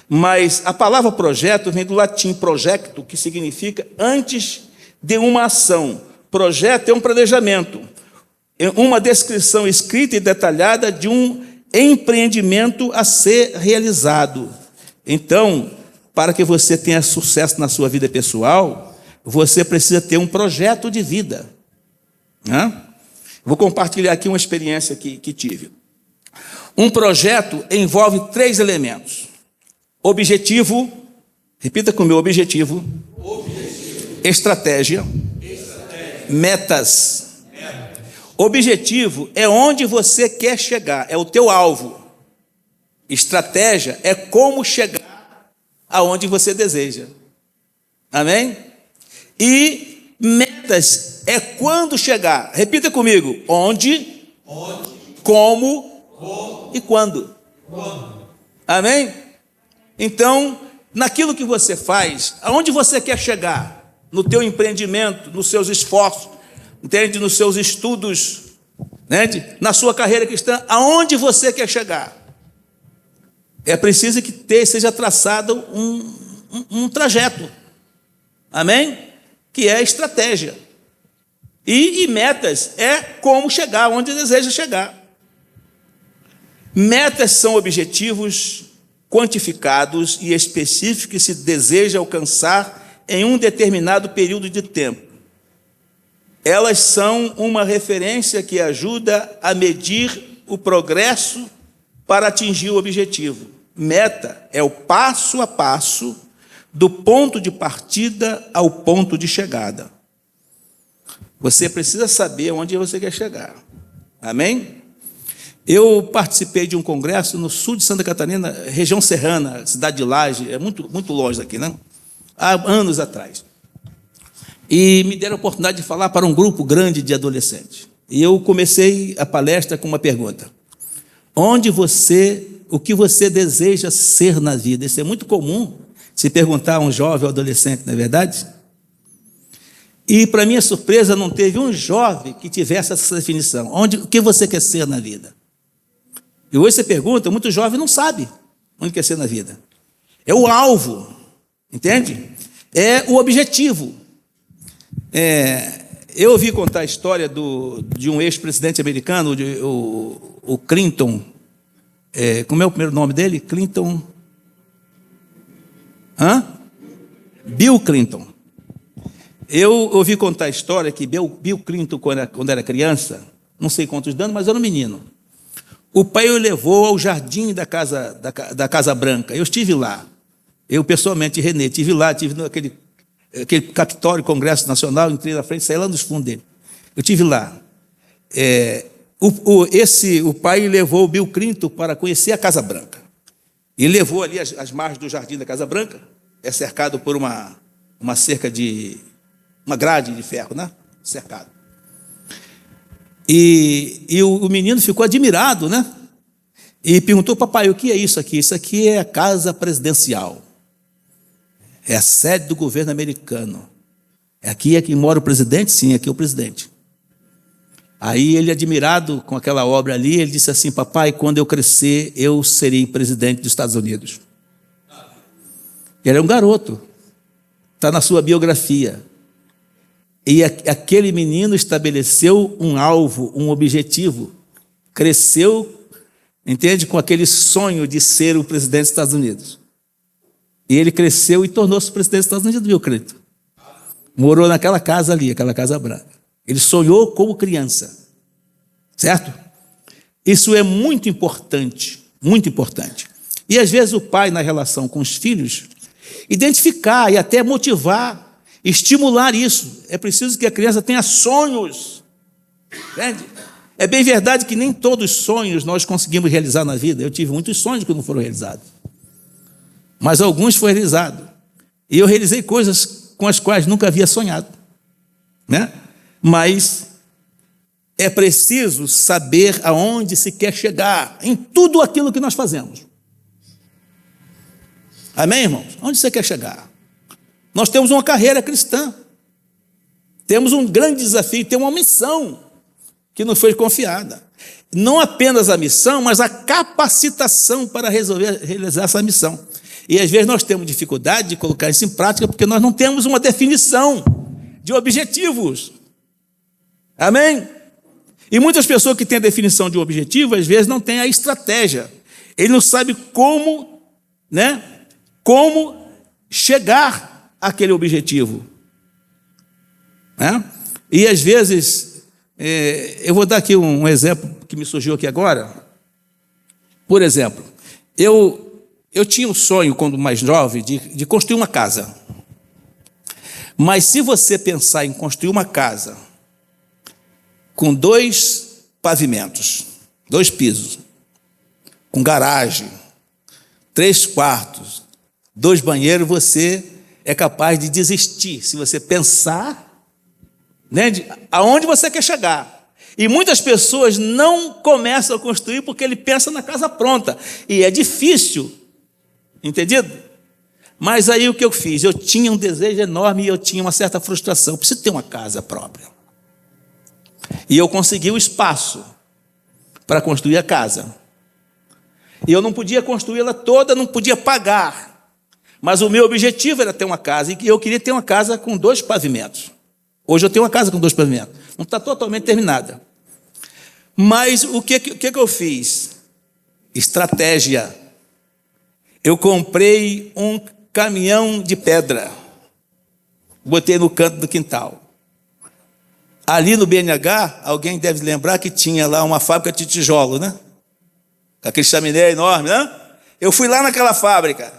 Mas a palavra projeto vem do latim projecto, que significa antes de uma ação. Projeto é um planejamento, é uma descrição escrita e detalhada de um empreendimento a ser realizado. Então, para que você tenha sucesso na sua vida pessoal, você precisa ter um projeto de vida. Vou compartilhar aqui uma experiência que tive. Um projeto envolve 3 elementos. Objetivo, repita comigo, objetivo. Estratégia. Metas. Objetivo é onde você quer chegar, é o teu alvo. Estratégia é como chegar aonde você deseja. Amém? E metas é quando chegar. Repita comigo. Onde, como e quando. Amém? Então, naquilo que você faz, aonde você quer chegar? No teu empreendimento, nos seus esforços, entende? Nos seus estudos, entende? Na sua carreira cristã, aonde você quer chegar? É preciso que seja traçado um trajeto. Amém? Que é a estratégia. E metas é como chegar onde deseja chegar. Metas são objetivos quantificados e específicos que se deseja alcançar em um determinado período de tempo. Elas são uma referência que ajuda a medir o progresso para atingir o objetivo. Meta é o passo a passo do ponto de partida ao ponto de chegada. Você precisa saber onde você quer chegar. Amém? Eu participei de um congresso no sul de Santa Catarina, região serrana, cidade de Laje, é muito, muito longe daqui, né? Há anos atrás. E me deram a oportunidade de falar para um grupo grande de adolescentes. E eu comecei a palestra com uma pergunta. O que você deseja ser na vida? Isso é muito comum se perguntar a um jovem ou adolescente, não é verdade? E, para minha surpresa, não teve um jovem que tivesse essa definição. O que você quer ser na vida? E hoje você pergunta, muito jovem não sabe onde quer ser na vida. É o alvo, entende? É o objetivo. Eu ouvi contar a história de um ex-presidente americano, o Clinton. Como é o primeiro nome dele? Clinton. Bill Clinton. Eu ouvi contar a história que Bill Clinton, quando era criança, não sei quantos anos, mas era um menino. O pai o levou ao jardim da Casa Branca. Eu estive lá. Eu, pessoalmente, Renê, estive lá, estive naquele Capitólio, Congresso Nacional, entrei na frente, saí lá nos fundos dele. Eu estive lá. O pai levou o Bill Clinton para conhecer a Casa Branca. E levou ali as margens do jardim da Casa Branca, cercado por uma cerca de... uma grade de ferro, né? Cercado. E o menino ficou admirado, né? E perguntou, papai, o que é isso aqui? Isso aqui é a casa presidencial. É a sede do governo americano. Aqui é que mora o presidente? Sim, aqui é o presidente. Aí ele, admirado com aquela obra ali, ele disse assim, papai, quando eu crescer, eu serei presidente dos Estados Unidos. Ele é um garoto. Está na sua biografia. E aquele menino estabeleceu um alvo, um objetivo. Cresceu, entende, com aquele sonho de ser o presidente dos Estados Unidos. E ele cresceu e tornou-se presidente dos Estados Unidos, viu, Cleiton? Morou naquela casa ali, aquela Casa Branca. Ele sonhou como criança. Certo? Isso é muito importante, muito importante. E às vezes o pai, na relação com os filhos, identificar e até motivar, estimular isso. É preciso que a criança tenha sonhos. Entende? É bem verdade que nem todos os sonhos nós conseguimos realizar na vida. Eu tive muitos sonhos que não foram realizados, mas alguns foram realizados. E eu realizei coisas com as quais nunca havia sonhado, né? Mas é preciso saber aonde se quer chegar em tudo aquilo que nós fazemos. Amém, irmãos? Onde você quer chegar? Nós temos uma carreira cristã, temos um grande desafio, temos uma missão que nos foi confiada. Não apenas a missão, mas a capacitação para realizar essa missão. E às vezes nós temos dificuldade de colocar isso em prática porque nós não temos uma definição de objetivos. Amém? E muitas pessoas que têm a definição de um objetivo, às vezes não têm a estratégia. Ele não sabe como, né? Como chegar àquele objetivo. Né? E às vezes, eu vou dar aqui um exemplo que me surgiu aqui agora. Por exemplo, eu tinha um sonho, quando mais jovem, de construir uma casa. Mas se você pensar em construir uma casa com 2 pavimentos, 2 pisos, com garagem, 3 quartos, 2 banheiros, você é capaz de desistir, se você pensar, né, aonde você quer chegar. E muitas pessoas não começam a construir porque ele pensa na casa pronta, e é difícil, entendido? Mas aí o que eu fiz? Eu tinha um desejo enorme e eu tinha uma certa frustração, eu preciso ter uma casa própria. E eu consegui o espaço para construir a casa. E eu não podia construí-la toda, não podia pagar. Mas o meu objetivo era ter uma casa, e eu queria ter uma casa com 2 pavimentos. Hoje eu tenho uma casa com 2 pavimentos. Não está totalmente terminada. Mas o que eu fiz? Estratégia. Eu comprei um caminhão de pedra. Botei no canto do quintal. Ali no BNH, alguém deve lembrar que tinha lá uma fábrica de tijolo, né? Aquele chaminé enorme, né? Eu fui lá naquela fábrica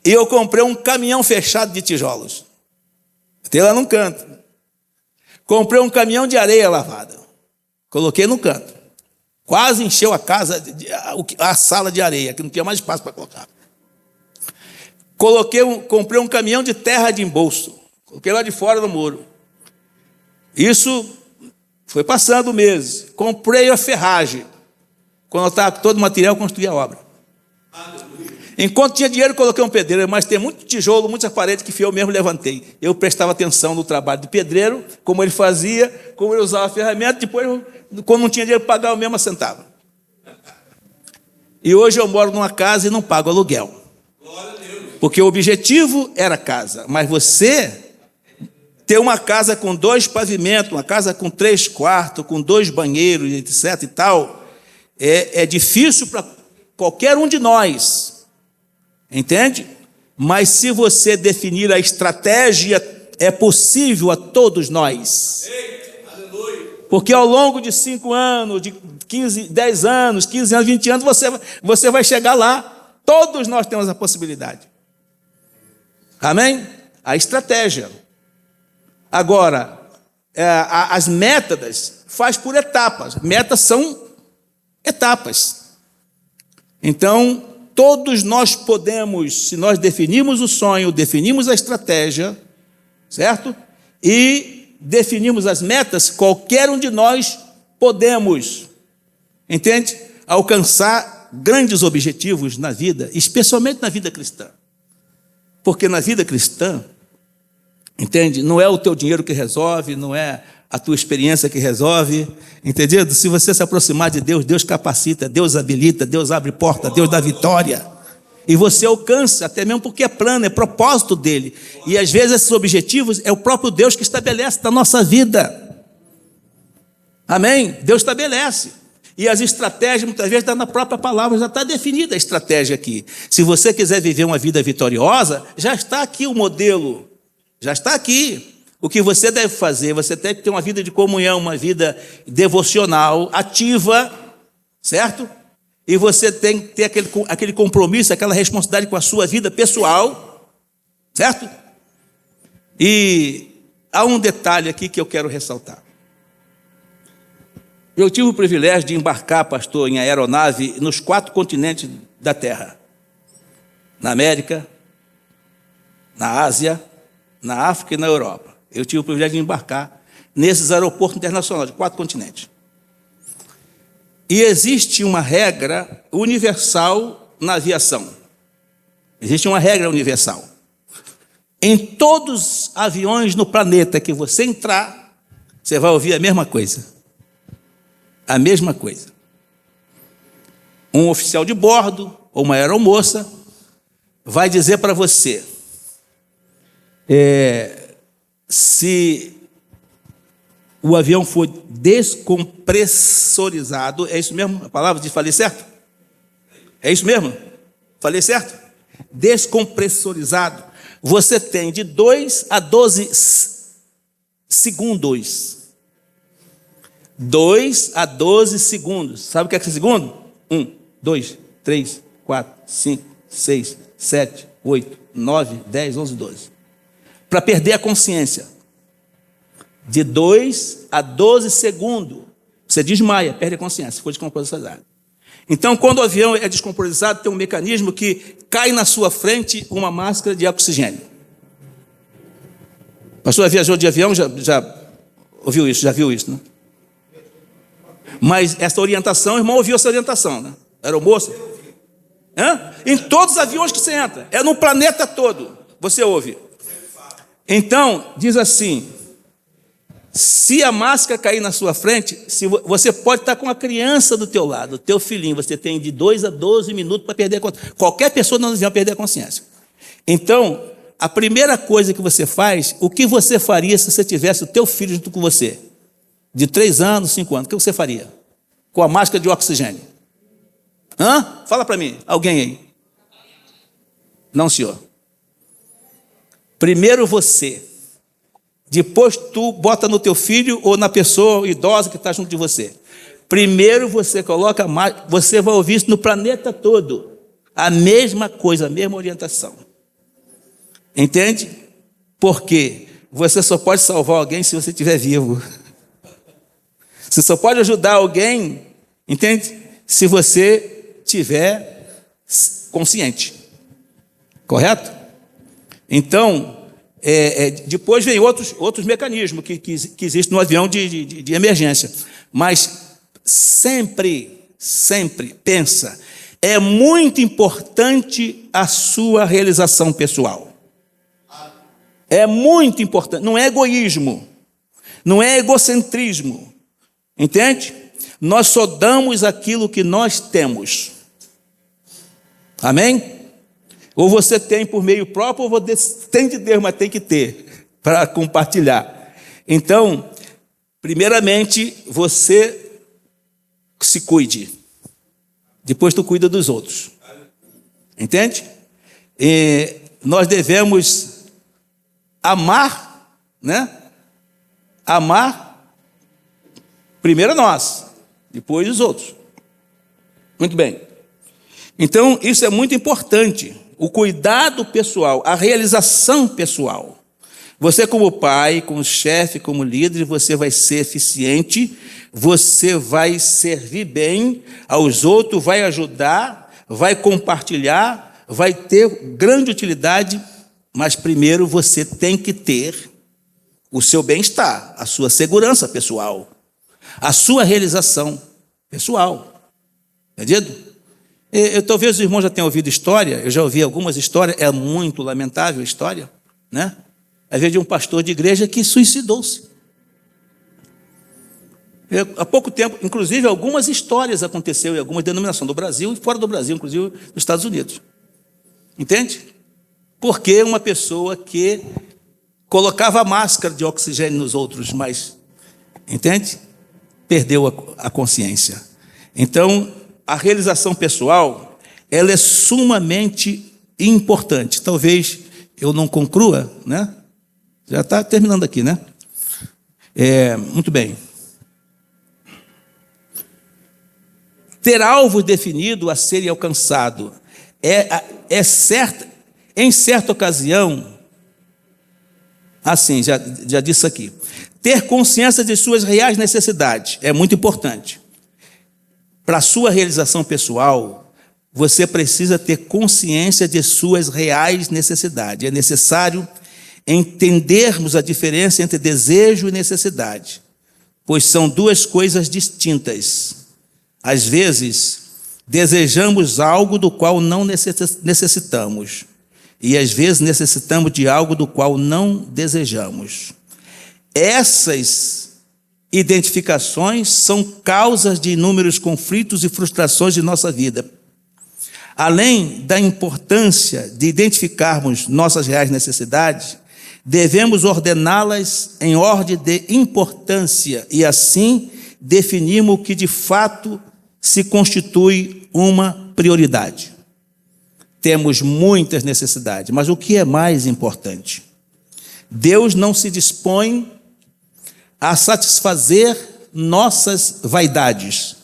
e eu comprei um caminhão fechado de tijolos. Botei lá num canto. Comprei um caminhão de areia lavada. Coloquei no canto. Quase encheu a casa, a sala de areia, que não tinha mais espaço para colocar. Comprei um caminhão de terra de embolso. Coloquei lá de fora do muro. Isso foi passando meses. Comprei a ferragem. Quando eu estava com todo o material, eu construí a obra. Enquanto tinha dinheiro, coloquei um pedreiro, mas tem muito tijolo, muitas paredes que eu mesmo levantei. Eu prestava atenção no trabalho do pedreiro, como ele fazia, como ele usava a ferramenta, depois, quando não tinha dinheiro para pagar, eu mesmo assentava. E hoje eu moro numa casa e não pago aluguel. Porque o objetivo era casa, mas você ter uma casa com 2 pavimentos, uma casa com 3 quartos, com 2 banheiros, etc. e tal, é difícil para qualquer um de nós. Entende? Mas se você definir a estratégia, é possível a todos nós. Porque ao longo de 5 anos, de 10 anos, 15 anos, 20 anos, você vai chegar lá. Todos nós temos a possibilidade. Amém? A estratégia. Agora, as metas faz por etapas. Metas são etapas. Então, todos nós podemos, se nós definirmos o sonho, definimos a estratégia, certo? E definimos as metas, qualquer um de nós podemos, entende? Alcançar grandes objetivos na vida, especialmente na vida cristã. Porque na vida cristã, entende? Não é o teu dinheiro que resolve, não é a tua experiência que resolve, entendido? Se você se aproximar de Deus, Deus capacita, Deus habilita, Deus abre porta, Deus dá vitória. E você alcança, até mesmo porque é plano, é propósito dele. E às vezes esses objetivos é o próprio Deus que estabelece na nossa vida. Amém? Deus estabelece. E as estratégias, muitas vezes, está na própria palavra, já está definida a estratégia aqui. Se você quiser viver uma vida vitoriosa, já está aqui o modelo, já está aqui. O que você deve fazer? Você tem que ter uma vida de comunhão, uma vida devocional, ativa, certo? E você tem que ter aquele compromisso, aquela responsabilidade com a sua vida pessoal, certo? E há um detalhe aqui que eu quero ressaltar. Eu tive o privilégio de embarcar, pastor, em aeronave nos 4 continentes da Terra. Na América, na Ásia, na África e na Europa. Eu tive o privilégio de embarcar nesses aeroportos internacionais de 4 continentes. E existe uma regra universal na aviação. Existe uma regra universal. Em todos os aviões no planeta que você entrar, você vai ouvir a mesma coisa. A mesma coisa. Um oficial de bordo, ou uma aeromoça, vai dizer para você, se o avião for descompressorizado, é isso mesmo? A palavra de falei certo? É isso mesmo? Falei certo? Descompressorizado. Você tem de 2 a 12 segundos. 2 a 12 segundos. Sabe o que é segundo? 1, 2, 3, 4, 5, 6, 7, 8, 9, 10, 11, 12. Para perder a consciência. De 2 a 12 segundos. Você desmaia, perde a consciência, ficou descompressorizado. Então, quando o avião é descompressorizado, tem um mecanismo que cai na sua frente uma máscara de oxigênio. O pastor viajou de avião, já ouviu isso, já viu isso, né? Mas essa orientação, o irmão ouviu essa orientação, né? Era o moço? Em todos os aviões que você entra, é no planeta todo, você ouve. Então, diz assim, se a máscara cair na sua frente, você pode estar com a criança do teu lado, o teu filhinho, você tem de 2 a 12 minutos para perder a consciência. Qualquer pessoa no avião perder a consciência. Então, a primeira coisa que você faz, o que você faria se você tivesse o teu filho junto com você? De 3 anos, 5 anos, o que você faria? Com a máscara de oxigênio? Fala para mim, alguém aí. Não, senhor. Primeiro você. Depois tu bota no teu filho ou na pessoa idosa que está junto de você. Primeiro você coloca a máscara, você vai ouvir isso no planeta todo. A mesma coisa, a mesma orientação. Entende? Porque você só pode salvar alguém se você estiver vivo. Você só pode ajudar alguém, entende? Se você estiver consciente. Correto? Então, depois vem outros mecanismos que existem no avião de emergência. Mas sempre pensa, é muito importante a sua realização pessoal. É muito importante, não é egoísmo, não é egocentrismo. Entende? Nós só damos aquilo que nós temos. Amém? Ou você tem por meio próprio, ou você tem de Deus, mas tem que ter para compartilhar. Então, primeiramente, você se cuide. Depois tu cuida dos outros. Entende? E nós devemos amar, né? Amar primeiro nós, depois os outros. Muito bem. Então, isso é muito importante. O cuidado pessoal, a realização pessoal. Você como pai, como chefe, como líder, você vai ser eficiente, você vai servir bem aos outros, vai ajudar, vai compartilhar, vai ter grande utilidade, mas primeiro você tem que ter o seu bem-estar, a sua segurança pessoal, a sua realização pessoal. Entendido? Talvez os irmãos já tenham ouvido história, eu já ouvi algumas histórias, é muito lamentável a história, né? Às vezes de um pastor de igreja que suicidou-se. Há pouco tempo, inclusive, algumas histórias aconteceram em algumas denominações do Brasil e fora do Brasil, inclusive nos Estados Unidos. Entende? Porque uma pessoa que colocava máscara de oxigênio nos outros, mas, entende? Perdeu a consciência. Então, a realização pessoal, ela é sumamente importante. Talvez eu não conclua, né? Já está terminando aqui, né? Muito bem. Ter alvos definidos a serem alcançados em certa ocasião, assim, já disse aqui. Ter consciência de suas reais necessidades é muito importante. Para a sua realização pessoal, você precisa ter consciência de suas reais necessidades. É necessário entendermos a diferença entre desejo e necessidade, pois são duas coisas distintas. Às vezes, desejamos algo do qual não necessitamos, e às vezes necessitamos de algo do qual não desejamos. Essas identificações são causas de inúmeros conflitos e frustrações de nossa vida. Além da importância de identificarmos nossas reais necessidades, devemos ordená-las em ordem de importância e assim definirmos o que de fato se constitui uma prioridade. Temos muitas necessidades, mas o que é mais importante? Deus não se dispõe a satisfazer nossas vaidades,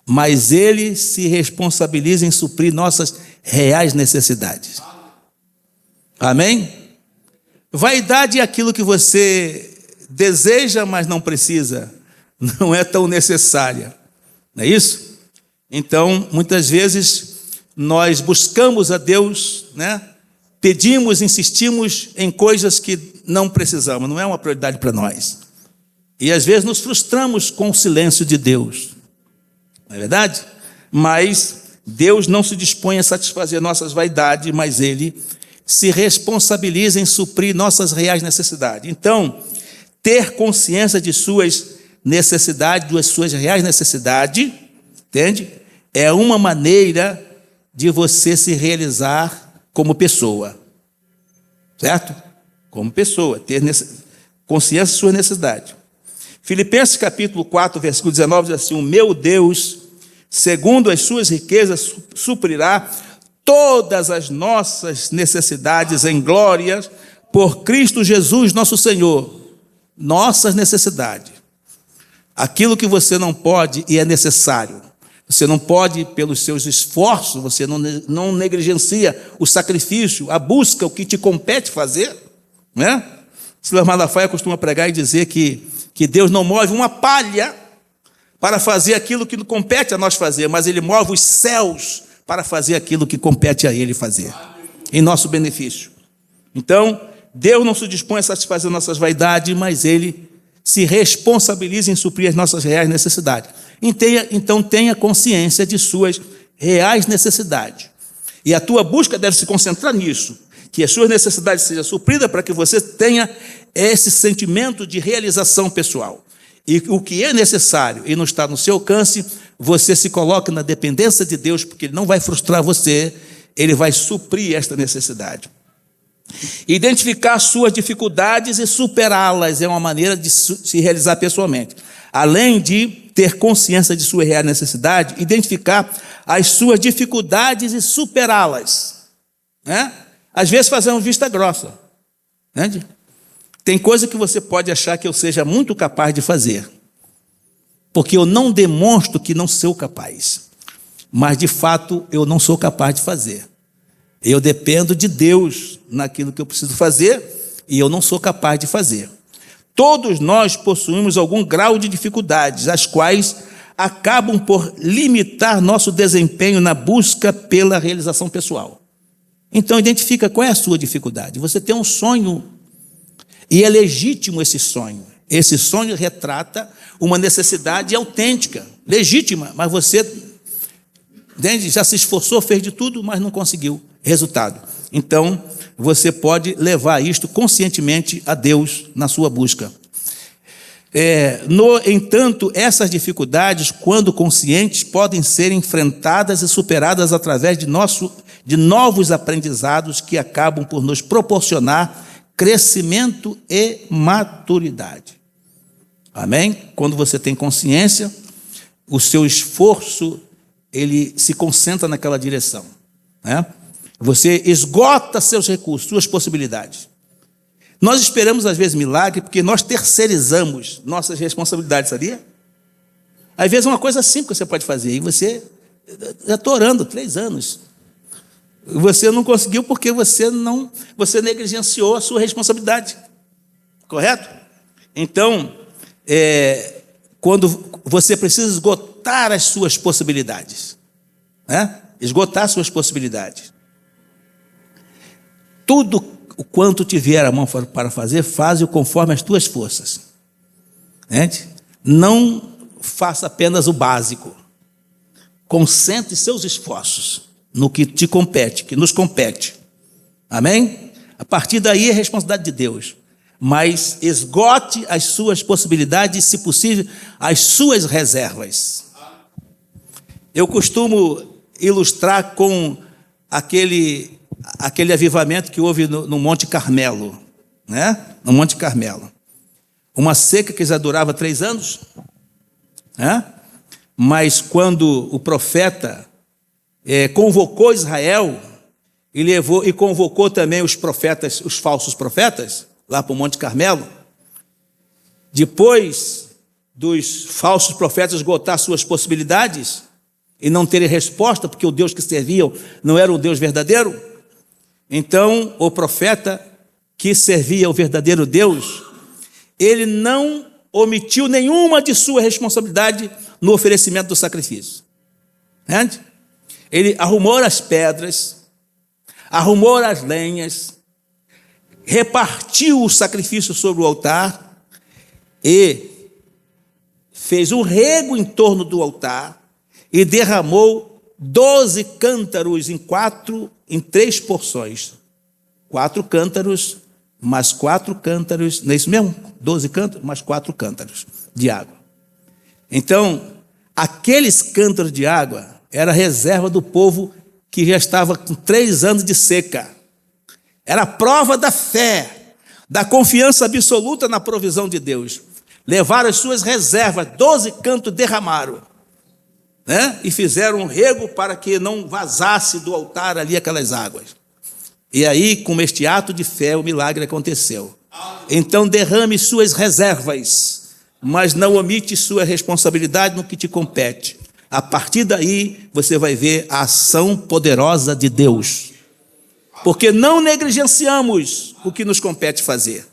mas Ele se responsabiliza em suprir nossas reais necessidades. Amém? Vaidade é aquilo que você deseja, mas não precisa, não é tão necessária, não é isso? Então, muitas vezes, nós buscamos a Deus, né? Pedimos, insistimos em coisas que não precisamos, não é uma prioridade para nós. E às vezes nos frustramos com o silêncio de Deus, não é verdade? Mas Deus não se dispõe a satisfazer nossas vaidades, mas Ele se responsabiliza em suprir nossas reais necessidades. Então, ter consciência de suas necessidades, das suas reais necessidades, entende? É uma maneira de você se realizar como pessoa, certo? Como pessoa, ter consciência de suas necessidades. Filipenses capítulo 4, versículo 19, diz assim: o meu Deus, segundo as suas riquezas, suprirá todas as nossas necessidades em glória por Cristo Jesus, nosso Senhor. Nossas necessidades. Aquilo que você não pode e é necessário. Você não pode, pelos seus esforços, você não negligencia o sacrifício, a busca, o que te compete fazer, né? Silas Malafaia costuma pregar e dizer que Deus não move uma palha para fazer aquilo que compete a nós fazer, mas Ele move os céus para fazer aquilo que compete a Ele fazer, em nosso benefício. Então, Deus não se dispõe a satisfazer nossas vaidades, mas Ele se responsabiliza em suprir as nossas reais necessidades. Então, tenha consciência de suas reais necessidades. E a tua busca deve se concentrar nisso, que as suas necessidades sejam supridas para que você tenha esse sentimento de realização pessoal. E o que é necessário e não está no seu alcance, você se coloca na dependência de Deus, porque Ele não vai frustrar você, Ele vai suprir esta necessidade. Identificar suas dificuldades e superá-las é uma maneira de se realizar pessoalmente. Além de ter consciência de sua real necessidade, identificar as suas dificuldades e superá-las, né? Às vezes fazemos vista grossa, né? Tem coisa que você pode achar que eu seja muito capaz de fazer, porque eu não demonstro que não sou capaz, mas de fato eu não sou capaz de fazer. Eu dependo de Deus naquilo que eu preciso fazer e eu não sou capaz de fazer. Todos nós possuímos algum grau de dificuldades, as quais acabam por limitar nosso desempenho na busca pela realização pessoal. Então, identifica qual é a sua dificuldade. Você tem um sonho e é legítimo esse sonho. Esse sonho retrata uma necessidade autêntica, legítima, mas você já se esforçou, fez de tudo, mas não conseguiu resultado. Então, você pode levar isto conscientemente a Deus na sua busca. No entanto, essas dificuldades, quando conscientes, podem ser enfrentadas e superadas através de novos aprendizados que acabam por nos proporcionar crescimento e maturidade. Amém? Quando você tem consciência, o seu esforço, ele se concentra naquela direção, né? Você esgota seus recursos, suas possibilidades. Nós esperamos, às vezes, milagre, porque nós terceirizamos nossas responsabilidades, sabia? Às vezes, uma coisa simples que você pode fazer, e você, já estou orando 3 anos, você não conseguiu porque você negligenciou a sua responsabilidade. Correto? Então, quando você precisa esgotar as suas possibilidades, né? Esgotar as suas possibilidades. Tudo o quanto tiver a mão para fazer, faze-o conforme as tuas forças. Entende? Não faça apenas o básico. Concentre seus esforços no que te compete, que nos compete. Amém? A partir daí é responsabilidade de Deus. Mas esgote as suas possibilidades e, se possível, as suas reservas. Eu costumo ilustrar com aquele avivamento que houve no Monte Carmelo, né? No Monte Carmelo. Uma seca que já durava 3 anos, né? Mas quando o profeta convocou Israel e convocou também os profetas, os falsos profetas, lá para o Monte Carmelo, depois dos falsos profetas esgotar suas possibilidades e não terem resposta, porque o Deus que serviam não era o Deus verdadeiro, então o profeta que servia o verdadeiro Deus, ele não omitiu nenhuma de sua responsabilidade no oferecimento do sacrifício. Entende? Ele arrumou as pedras, arrumou as lenhas, repartiu o sacrifício sobre o altar e fez um rego em torno do altar e derramou 12 cântaros em 3 porções. 4 cântaros, mais 4 cântaros, não é isso mesmo? 12 cântaros, mais 4 cântaros de água. Então, aqueles cântaros de água era a reserva do povo que já estava com 3 anos de seca. Era a prova da fé, da confiança absoluta na provisão de Deus. Levaram as suas reservas, 12 cântaros derramaram, né? E fizeram um rego para que não vazasse do altar ali aquelas águas. E aí, com este ato de fé, o milagre aconteceu. Então, derrame suas reservas, mas não omite sua responsabilidade no que te compete. A partir daí, você vai ver a ação poderosa de Deus. Porque não negligenciamos o que nos compete fazer.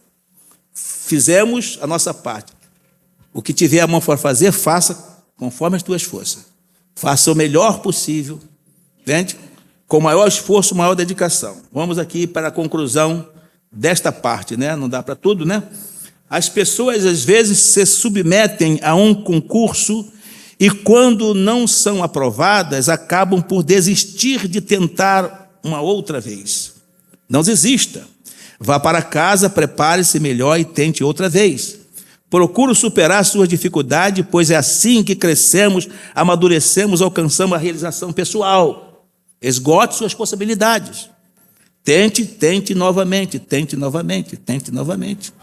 Fizemos a nossa parte. O que tiver a mão para fazer, faça conforme as tuas forças. Faça o melhor possível, entende? Com maior esforço, maior dedicação. Vamos aqui para a conclusão desta parte, né? Não dá para tudo, né? As pessoas, às vezes, se submetem a um concurso e, quando não são aprovadas, acabam por desistir de tentar uma outra vez. Não desista. Vá para casa, prepare-se melhor e tente outra vez. Procure superar suas dificuldades, pois é assim que crescemos, amadurecemos, alcançamos a realização pessoal. Esgote suas possibilidades. Tente novamente, tente novamente, tente novamente.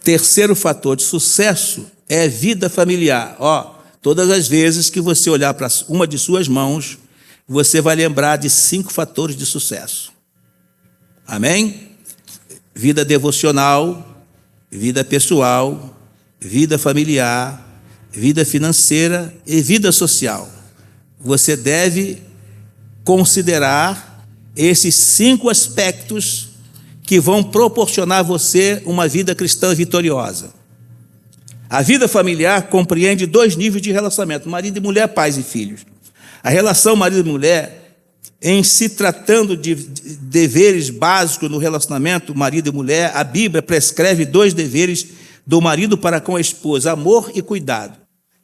Terceiro fator de sucesso é vida familiar. Todas as vezes que você olhar para uma de suas mãos, você vai lembrar de 5 fatores de sucesso. Amém? Vida devocional, vida pessoal, vida familiar, vida financeira e vida social. Você deve considerar esses 5 aspectos que vão proporcionar a você uma vida cristã vitoriosa. A vida familiar compreende 2 níveis de relacionamento: marido e mulher, pais e filhos. A relação marido e mulher, em se tratando de deveres básicos no relacionamento marido e mulher, a Bíblia prescreve 2 deveres do marido para com a esposa: amor e cuidado.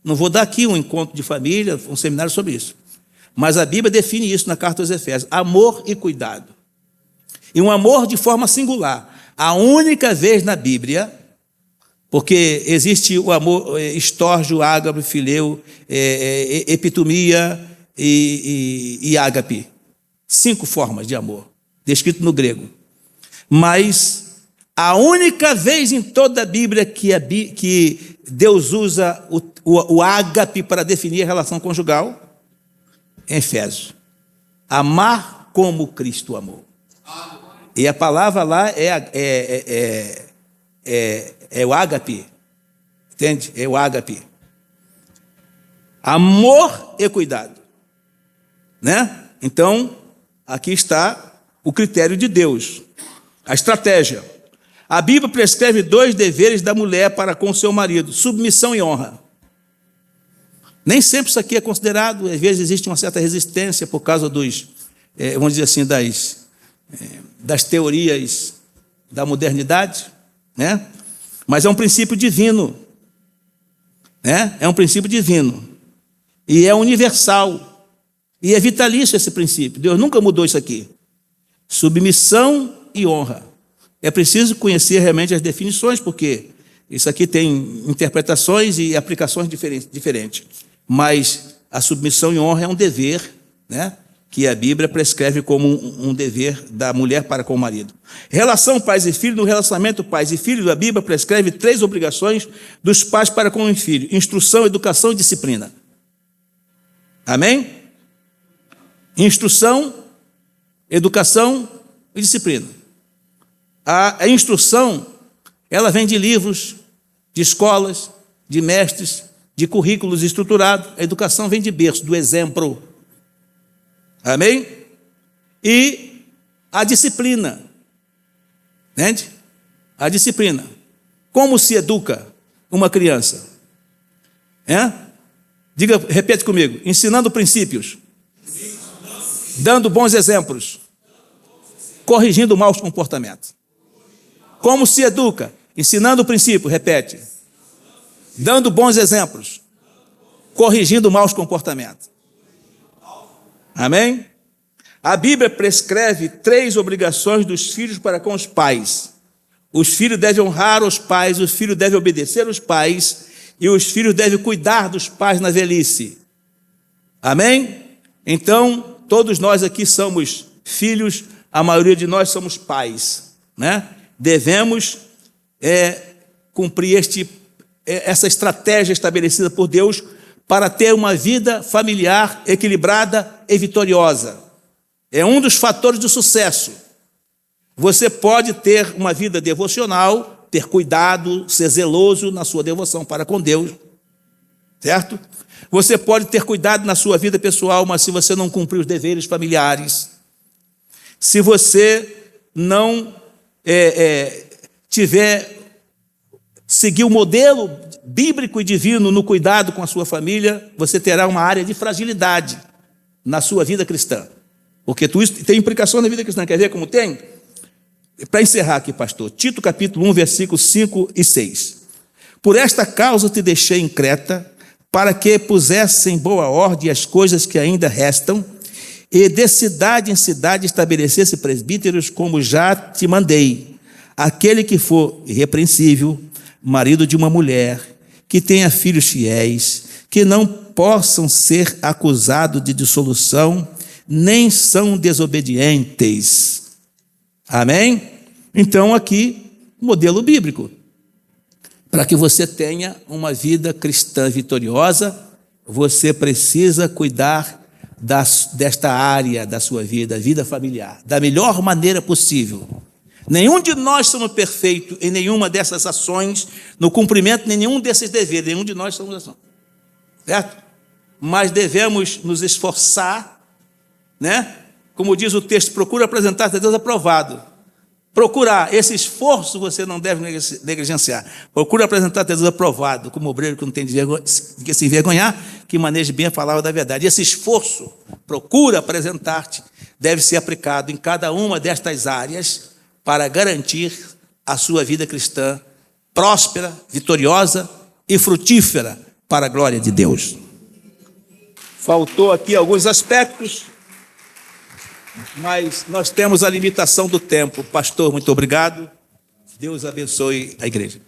Não vou dar aqui um encontro de família, um seminário sobre isso, mas a Bíblia define isso na carta aos Efésios: amor e cuidado. E um amor de forma singular. A única vez na Bíblia, porque existe o amor estórgio, ágape, fileu, epitomia e ágape. 5 formas de amor, descrito no grego. Mas a única vez em toda a Bíblia que Deus usa o ágape para definir a relação conjugal, em Efésios: amar como Cristo amou. E a palavra lá é o ágape, entende? É o ágape. Amor e cuidado, né? Então, aqui está o critério de Deus. A estratégia. A Bíblia prescreve 2 deveres da mulher para com o seu marido: submissão e honra. Nem sempre isso aqui é considerado, às vezes existe uma certa resistência por causa dos, vamos dizer assim, das teorias da modernidade, né? Mas é um princípio divino, né? É um princípio divino e é universal e é vitalício esse princípio. Deus nunca mudou isso aqui. Submissão e honra. É preciso conhecer realmente as definições, porque isso aqui tem interpretações e aplicações diferentes. Mas a submissão e honra é um dever, né, que a Bíblia prescreve como um dever da mulher para com o marido. Relação pais e filhos. No relacionamento pais e filhos, a Bíblia prescreve 3 obrigações dos pais para com o filho: instrução, educação e disciplina. Amém? Instrução, educação e disciplina. A instrução, ela vem de livros, de escolas, de mestres, de currículos estruturados. A educação vem de berço, do exemplo. Amém? E a disciplina. Entende? A disciplina. Como se educa uma criança? Diga, repete comigo. Ensinando princípios. Dando bons exemplos. Corrigindo maus comportamentos. Como se educa? Ensinando princípios, repete. Dando bons exemplos. Corrigindo maus comportamentos. Amém? A Bíblia prescreve 3 obrigações dos filhos para com os pais. Os filhos devem honrar os pais, os filhos devem obedecer os pais, e os filhos devem cuidar dos pais na velhice. Amém? Então, todos nós aqui somos filhos, a maioria de nós somos pais, né? Devemos cumprir essa estratégia estabelecida por Deus para ter uma vida familiar equilibrada e vitoriosa. É um dos fatores do sucesso. Você pode ter uma vida devocional, ter cuidado, ser zeloso na sua devoção para com Deus, certo? Você pode ter cuidado na sua vida pessoal, mas se você não cumprir os deveres familiares, se você não seguir o modelo bíblico e divino no cuidado com a sua família, você terá uma área de fragilidade na sua vida cristã. Porque tudo isso tem implicação na vida cristã. Quer ver como tem? Para encerrar aqui, pastor, Tito capítulo 1, versículos 5 e 6. Por esta causa te deixei em Creta, para que pusesse em boa ordem as coisas que ainda restam, e de cidade em cidade estabelecesse presbíteros, como já te mandei. Aquele que for irrepreensível, marido de uma mulher, que tenha filhos fiéis, que não possam ser acusados de dissolução, nem são desobedientes. Amém? Então, aqui, modelo bíblico. Para que você tenha uma vida cristã vitoriosa, você precisa cuidar desta área da sua vida, vida familiar, da melhor maneira possível. Nenhum de nós somos perfeitos em nenhuma dessas ações, no cumprimento de nenhum desses deveres, nenhum de nós somos assim, certo? Mas devemos nos esforçar, né? Como diz o texto, procura apresentar-se a Deus aprovado. Procurar, esse esforço você não deve negligenciar. Procura apresentar a Deus aprovado, como obreiro que não tem que se envergonhar, que maneje bem a palavra da verdade. E esse esforço, procura apresentar-te, deve ser aplicado em cada uma destas áreas para garantir a sua vida cristã próspera, vitoriosa e frutífera para a glória de Deus. Faltou aqui alguns aspectos, mas nós temos a limitação do tempo. Pastor, muito obrigado. Deus abençoe a igreja.